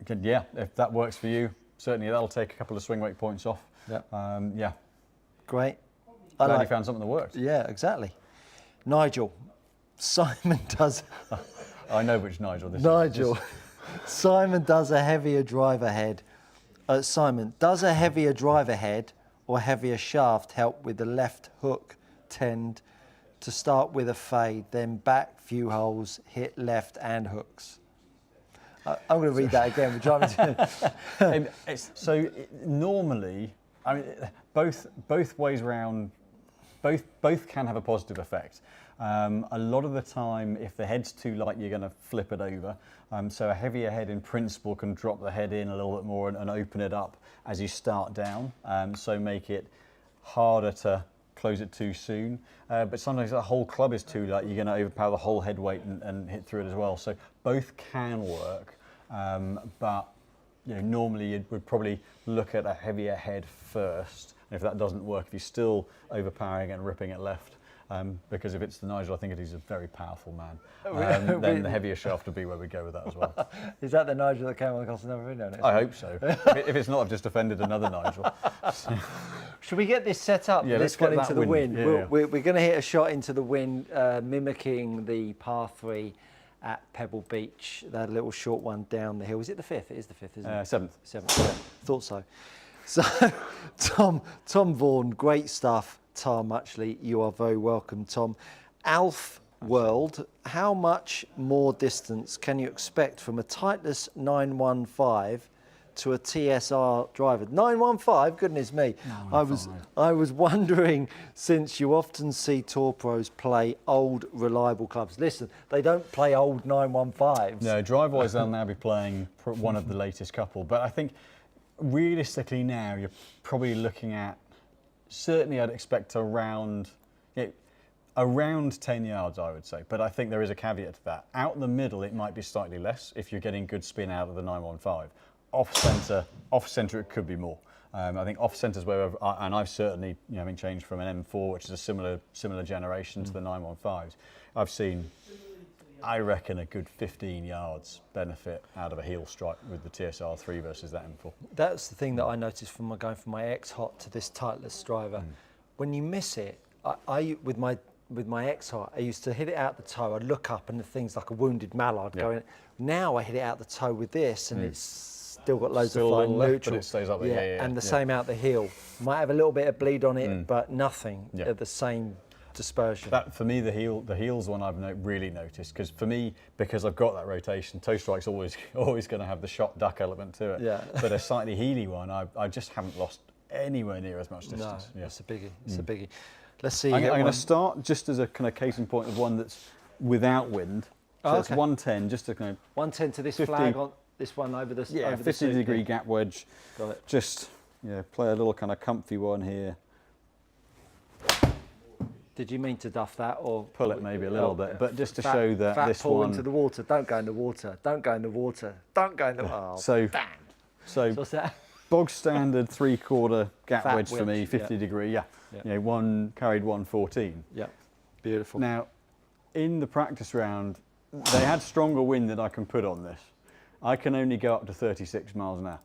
Again, yeah, if that works for you, certainly that'll take a couple of swing weight points off. Yeah. Great. Glad you found something that worked. Yeah, exactly. Nigel, Simon does... I know which Nigel this is. Nigel, Simon does a heavier driver head. Simon, does a heavier driver head or heavier shaft help with the left hook tend to start with a fade, then back few holes, hit left and hooks? I'm going to read that again. We're driving to... Normally, I mean, both ways round, both can have a positive effect. A lot of the time, if the head's too light, you're going to flip it over. So a heavier head, in principle, can drop the head in a little bit more and open it up as you start down. So make it harder to close it too soon. But sometimes the whole club is too light, you're going to overpower the whole head weight and hit through it as well. So both can work, but normally you would probably look at a heavier head first. And if that doesn't work, if you're still overpowering and ripping it left, because if it's the Nigel, I think he's a very powerful man. Then the heavier shaft would be where we go with that as well. Is that the Nigel that came on the Costa Never Video? I hope so. If it's not, I've just offended another Nigel. Should we get this set up? Yeah, this let's one get into that the wind. wind. Yeah, We're going to hit a shot into the wind, mimicking the par 3 at Pebble Beach. That little short one down the hill. Is it the 5th? It is the 5th, isn't it? 7th. 7th. Yeah, thought so. So, Tom Vaughan, great stuff. Tom, actually, you are very welcome, Tom. Alf World, how much more distance can you expect from a Titleist 915 to a TSR driver? 915, goodness me. 915. I was wondering, since you often see tour pros play old, reliable clubs. Listen, they don't play old 915s. No, drive-wise, they'll now be playing one of the latest couple. But I think realistically now, you're probably looking at, certainly I'd expect around 10 yards, I would say. But I think there is a caveat to that. Out the middle, it might be slightly less if you're getting good spin out of the 915. Off centre, it could be more. I think off centre is where, and I've certainly, having changed from an M4, which is a similar generation to the 915s, I've seen, I reckon, a good 15 yards benefit out of a heel strike with the TSR3 versus that M4. That's the thing that I noticed from going from my X-Hot to this Titleist driver. When you miss it, I with my X-Hot, I used to hit it out the toe. I'd look up and the thing's like a wounded mallard going. Now I hit it out the toe with this, and it's still got loads of fine neutral. But it stays up there. And the same out the heel. Might have a little bit of bleed on it, but nothing at the same dispersion. That for me, the heels one I've really noticed, because for me, because I've got that rotation, toe strike's always going to have the shot duck element to it. Yeah. But a slightly heely one, I just haven't lost anywhere near as much distance. No, it's a biggie. It's a biggie. Let's see. I'm going to start just as a kind of case in point of one that's without wind. So it's 110, just to kind of 110 to this 50, flag on this one over the 50-degree gap wedge. Got it. Just play a little kind of comfy one here. Did you mean to duff that or pull it maybe a little bit? But just to show that this pull one into the water. Don't go in the water. Don't go in the water. Don't go in the water. So bang. So what's that? Bog standard 3/4 gap wedge for me, 50 degree. One carried 114. Yeah, beautiful. Now, in the practice round, they had stronger wind than I can put on this. I can only go up to 36 miles an hour.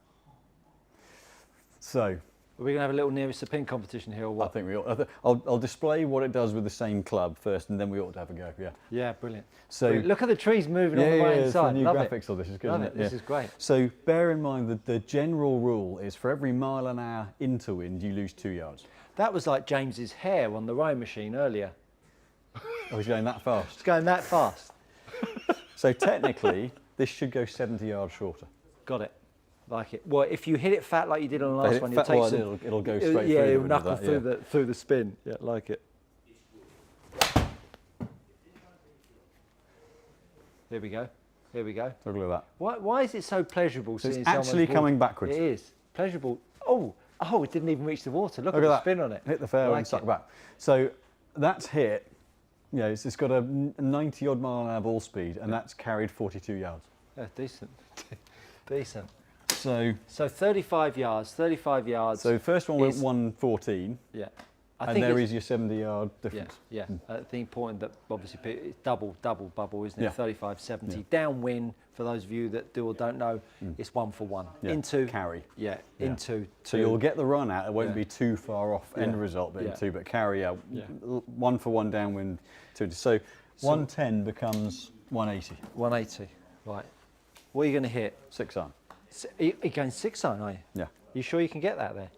So, are we going to have a little nearest the pin competition here or what? I think we ought. I'll display what it does with the same club first, and then we ought to have a go. Yeah, brilliant. So brilliant. Look at the trees moving on the right hand side. New Love graphics of this is good. Love isn't it. This is great. So bear in mind that the general rule is for every mile an hour into wind, you lose 2 yards. That was like James's hair on the rowing machine earlier. Oh, he's going that fast. It's going that fast. So technically, this should go 70 yards shorter. Got it. Like it. Well, if you hit it fat like you did on the last one, you'll take some. It'll go straight through. Yeah, it'll knuckle through the spin. Yeah, like it. Here we go. Here we go. Look at that. Why is it so pleasurable? So it's actually coming backwards. It is pleasurable. Oh, it didn't even reach the water. Look at the spin on it. Hit the fairway and suck back. So that's hit. It's got a 90 odd mile an hour ball speed, and that's carried 42 yards. Yeah, decent. Decent. So 35 yards. 35 yards. So first one went 114. Yeah. And there is your 70-yard difference. Yeah. I think important that obviously it's double bubble, isn't it? Yeah. 35, 70. Yeah. Downwind, for those of you that do or don't know, it's 1 for 1. Yeah. Into carry. Yeah. Into 2. So you'll get the run out. It won't be too far off end result, but into, but carry out 1 for 1 downwind. So 110 becomes 180. 180. Right. What are you going to hit? 6 iron. You're going 6 iron, are you? Yeah. You sure you can get that there?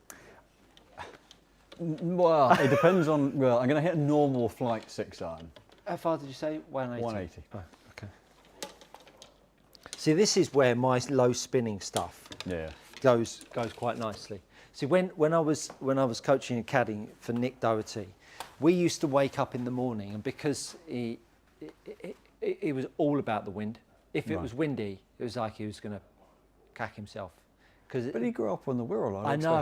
Well, it depends on. Well, I'm going to hit a normal flight 6 iron. How far did you say? 180. 180. Oh, okay. See, this is where my low spinning stuff goes quite nicely. See, when I was coaching and caddying for Nick Doherty, we used to wake up in the morning, and because he was all about the wind. If it was windy, it was like he was going to cack himself. But he grew up on the Wirral. I know,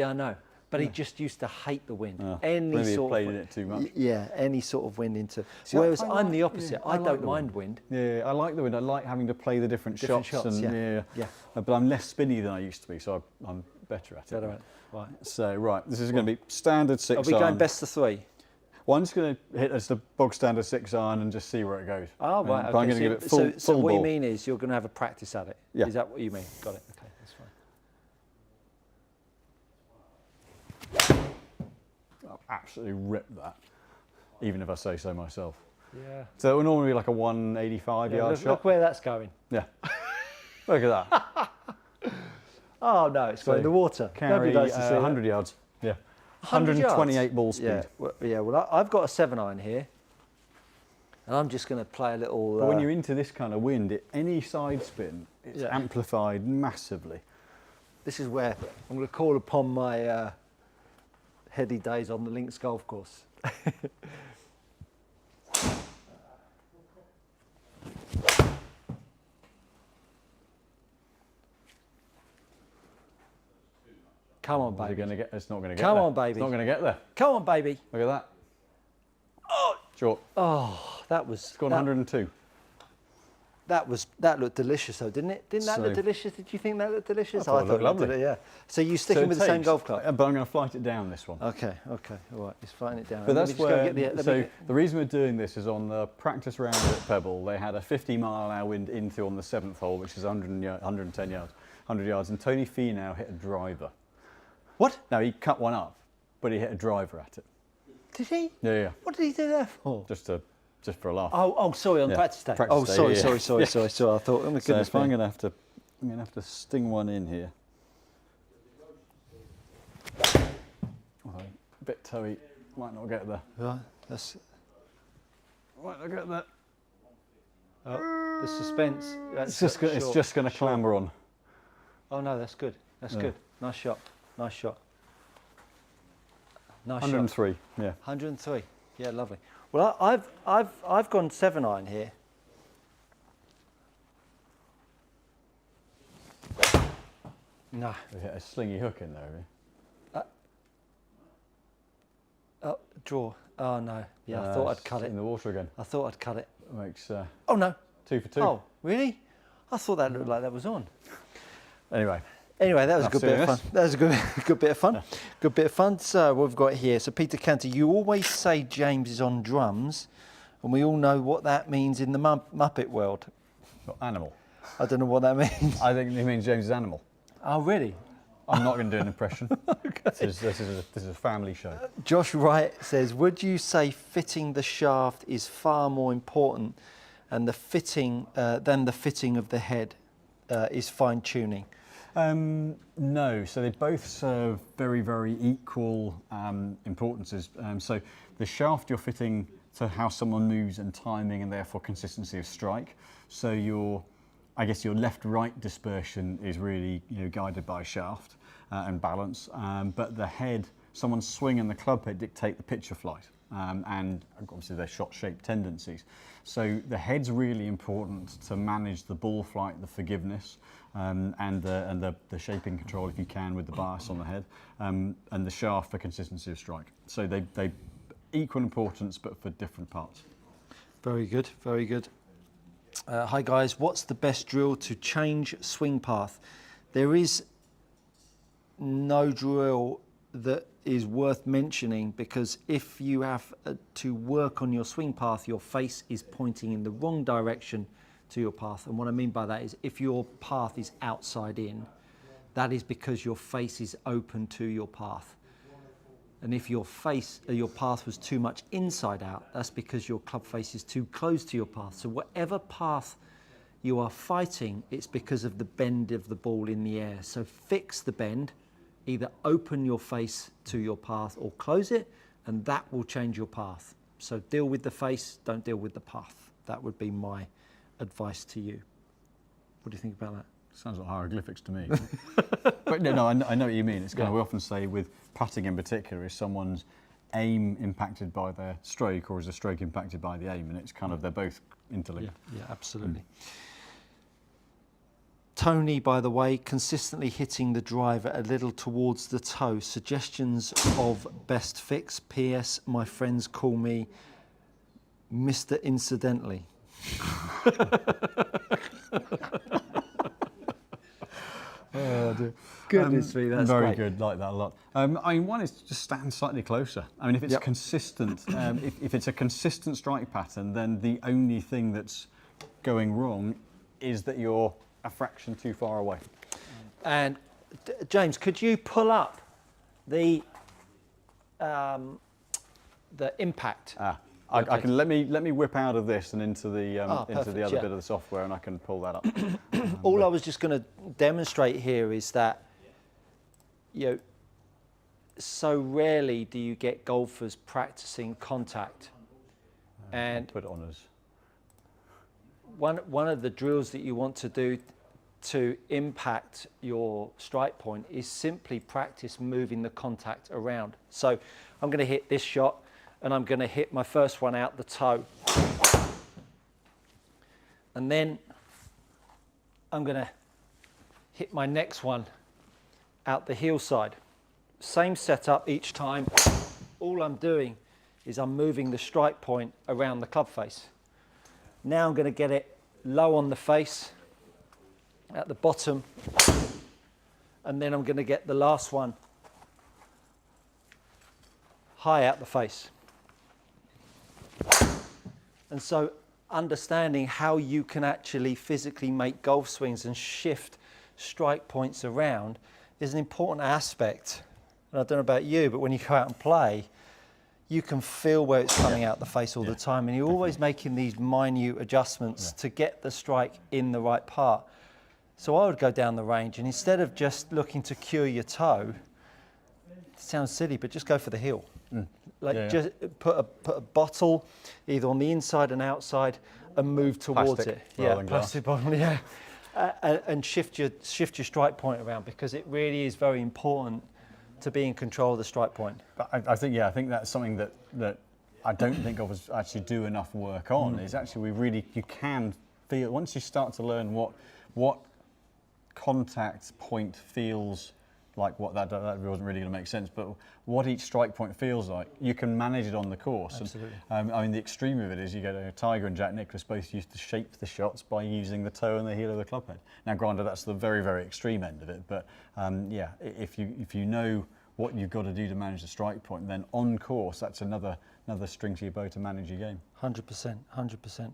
I know. But he just used to hate the wind. Maybe he played in it too much. Yeah, any sort of wind into. See, whereas I'm the opposite. I don't mind wind. Yeah, I like the wind. I like having to play the different shots. And, yeah. But I'm less spinny than I used to be, so I'm better at it. Right. So, this is going to be standard 6 iron. Are we going best of 3? Well, I'm just going to hit as the bog standard 6 iron and just see where it goes. Oh, right. But I'm going to give it full so what ball. you mean is you're going to have a practice at it? Yeah. Is that what you mean? Got it. Okay, that's fine. I'll absolutely rip that, even if I say so myself. Yeah. So it would normally be like a 185 yard shot. Look where that's going. Yeah. Look at that. Oh no, it's going in the water. Carry 100 yards. Yeah. 128 ball speed. Yeah. Well, I've got a 7 iron here, and I'm just going to play a little. But when you're into this kind of wind, any side spin, it's amplified massively. This is where I'm going to call upon my heady days on the links golf course. Come on, baby. It's not going to get Come there. on, baby. It's not going to get there. Come on, baby. Look at that. Oh, short. Oh, that was. It's gone 102. That looked delicious, though, didn't it? Didn't that look delicious? Did you think that looked delicious? I thought it looked lovely. Yeah. So you're sticking with the same golf club? But I'm going to flight it down this one. Okay. All right. He's flying it down. But that's where. The reason we're doing this is on the practice round at Pebble. They had a 50-mile-an-hour wind into on the 7th hole, which is 110 yards, 100 yards, and Tony Finau hit a driver. What? No, he cut one up, but he hit a driver at it. Did he? Yeah. What did he do that for? Just for a laugh. Oh, sorry, on practice day. Practice day, sorry. yeah. Sorry. I thought, oh my goodness. So I'm going to have to sting one in here. Although a bit toey, might not get there. Right, Might not get there. Oh, the suspense. It's just going to clamber on. Oh no, that's good. That's good. Nice shot. 103. Yeah. 103. Yeah, lovely. Well, I've gone 7 iron here. No. We hit a slingy hook in there, Oh, draw. Oh no. Yeah, I thought I'd cut it. In the water again. I thought I'd cut it. Makes. Oh no. 2 for 2. Oh, really? I thought that looked like that was on. Anyway, that was a good bit of fun. That was a good bit of fun. Good bit of fun. So what we've got here. So Peter Cantor, you always say James is on drums, and we all know what that means in the Muppet world. Animal. I don't know what that means. I think it means James is animal. Oh, really? I'm not going to do an impression. Okay. This is a family show. Josh Wright says, would you say fitting the shaft is far more important than the fitting of the head is fine tuning? No, so they both serve very, very equal importances. So the shaft you're fitting to how someone moves and timing and therefore consistency of strike. So your left-right dispersion is really guided by shaft and balance. But the head, someone's swing and the club head dictate the pitch of flight and obviously their shot shape tendencies. So the head's really important to manage the ball flight, the forgiveness, and the shaping control if you can with the bias on the head, and the shaft for consistency of strike. So they equal importance but for different parts. Very good, very good. Hi guys, what's the best drill to change swing path? There is no drill that is worth mentioning, because if you have to work on your swing path, your face is pointing in the wrong direction to your path. And what I mean by that is if your path is outside in, that is because your face is open to your path. And if your path was too much inside out, that's because your club face is too close to your path. So whatever path you are fighting, it's because of the bend of the ball in the air. So fix the bend, either open your face to your path or close it, and that will change your path. So deal with the face, don't deal with the path. That would be my advice to you. What do you think about that? Sounds like hieroglyphics to me. But no, I know what you mean. It's kind of, we often say with putting in particular, is someone's aim impacted by their stroke, or is the stroke impacted by the aim? And it's kind of, they're both interlinked. Yeah, absolutely. Tony, by the way, consistently hitting the driver a little towards the toe. Suggestions of best fix. PS, my friends call me Mr. Incidentally. Oh, dear. Goodness me, that's very great. good. Like that a lot. I mean, one is just stand slightly closer. I mean, if it's consistent, if it's a consistent strike pattern, then the only thing that's going wrong is that you're a fraction too far away. And James, could you pull up the impact? I can let me whip out of this and into the other bit of the software, and I can pull that up. All I was just going to demonstrate here is that, you know, so rarely do you get golfers practicing contact, and put it on as one of the drills that you want to do to impact your strike point is simply practice moving the contact around. So I'm going to hit this shot, and I'm going to hit my first one out the toe, and then I'm going to hit my next one out the heel side. Same setup each time. All I'm doing is I'm moving the strike point around the club face. Now I'm going to get it low on the face, at the bottom, and then I'm going to get the last one high out the face. And so understanding how you can actually physically make golf swings and shift strike points around is an important aspect. And I don't know about you, but when you go out and play, you can feel where it's coming out the face all the time, and you're always making these minute adjustments to get the strike in the right part. So I would go down the range, and instead of just looking to cure your toe, it sounds silly, but just go for the heel. Just put a bottle either on the inside and outside and move towards Plastic, it. Plastic bottle, and shift your strike point around, because it really is very important to be in control of the strike point. But I think that's something that I don't think golfers actually do enough work on. Is actually you can feel, once you start to learn what contact point feels like, what that wasn't really going to make sense, but what each strike point feels like, you can manage it on the course. Absolutely. And, I mean, the extreme of it is you get Tiger and Jack Nicklaus both used to shape the shots by using the toe and the heel of the club head. Now, granted, that's the very, very extreme end of it, but if you know what you've got to do to manage the strike point, then on course, that's another string to your bow to manage your game. 100%, 100%.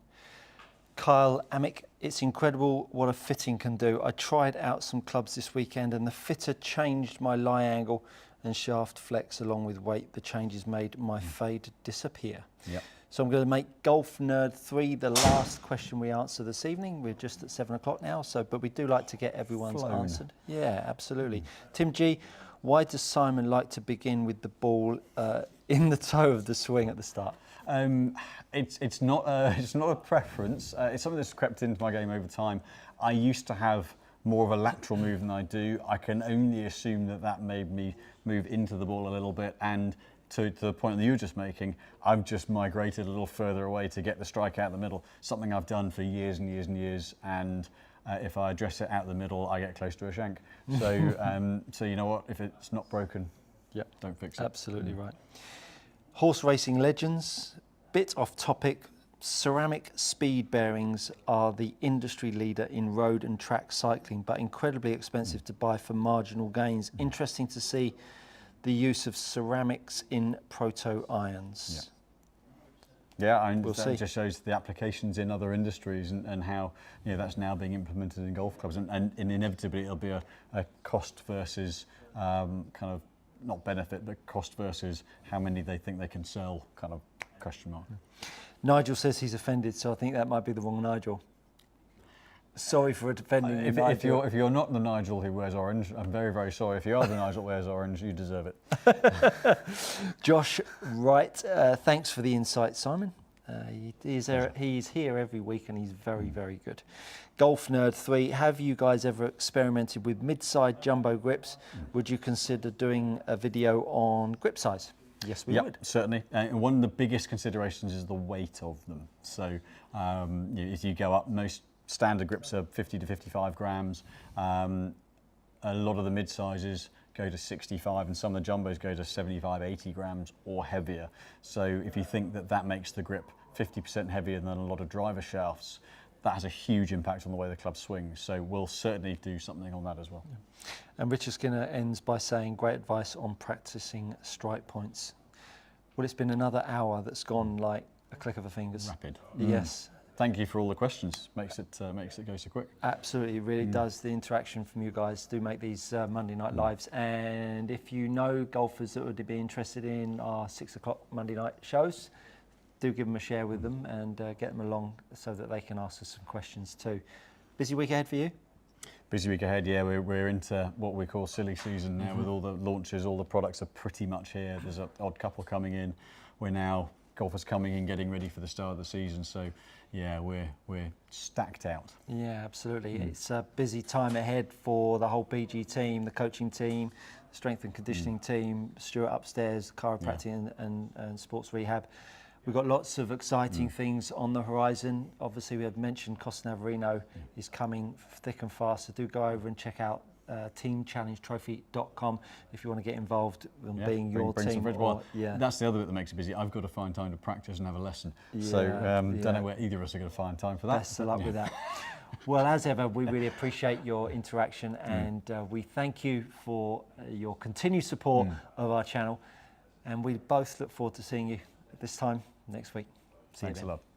Kyle Amick, it's incredible what a fitting can do. I tried out some clubs this weekend, and the fitter changed my lie angle and shaft flex along with weight. The changes made my fade disappear. Yep. So I'm going to make Golf Nerd 3 the last question we answer this evening. We're just at 7 o'clock now, but we do like to get everyone's answered. Yeah, absolutely. Tim G, why does Simon like to begin with the ball in the toe of the swing at the start? It's not a preference. It's something that's crept into my game over time. I used to have more of a lateral move than I do. I can only assume that made me move into the ball a little bit, and to the point that you were just making, I've just migrated a little further away to get the strike out the middle. Something I've done for years and years and years, and if I address it out the middle, I get close to a shank. So, so you know what? If it's not broken, don't fix it. Absolutely right. Horse racing legends, bit off topic. Ceramic speed bearings are the industry leader in road and track cycling, but incredibly expensive to buy for marginal gains. Interesting to see the use of ceramics in proto irons. Yeah, and we'll that see. Just shows the applications in other industries and how that's now being implemented in golf clubs, and inevitably it'll be a cost versus kind of not benefit, but cost versus how many they think they can sell kind of question mark. Nigel says he's offended, so I think that might be the wrong Nigel. Sorry for offending you, Nigel. If you're not the Nigel who wears orange, I'm very, very sorry. If you are the Nigel who wears orange, you deserve it. Josh Wright, thanks for the insight, Simon. He's here every week and he's very, very good. Golf Nerd 3, have you guys ever experimented with mid-side jumbo grips? Would you consider doing a video on grip size? Yes, we would. Certainly. And one of the biggest considerations is the weight of them. So if you go up, most standard grips are 50 to 55 grams. A lot of the mid-sizes go to 65 and some of the jumbos go to 75, 80 grams or heavier. So if you think that that makes the grip 50% heavier than a lot of driver shafts, that has a huge impact on the way the club swings. So we'll certainly do something on that as well. And Richard Skinner ends by saying, great advice on practicing strike points. Well, it's been another hour that's gone like a click of a fingers. Rapid. Yes. Thank you for all the questions. Makes it go so quick. Absolutely, it really does. The interaction from you guys do make these Monday night lives. And if you know golfers that would be interested in our 6 o'clock Monday night shows, do give them a share with them and get them along so that they can ask us some questions too. Busy week ahead for you? Busy week ahead, yeah. We're into what we call silly season now with all the launches. All the products are pretty much here. There's an odd couple coming in. We're now golfers coming in, getting ready for the start of the season. So, yeah, we're stacked out. Yeah, absolutely. It's a busy time ahead for the whole BG team, the coaching team, the strength and conditioning team, Stuart upstairs, chiropractic and sports rehab. We've got lots of exciting things on the horizon. Obviously, we had mentioned Costa Navarino is coming thick and fast, so do go over and check out teamchallengetrophy.com if you want to get involved in being your team. That's the other bit that makes it busy. I've got to find time to practice and have a lesson. So don't know where either of us are going to find time for that. Best of luck with that. Well, as ever, we really appreciate your interaction and we thank you for your continued support of our channel. And we both look forward to seeing you at this time next week. See you then. Thanks a lot.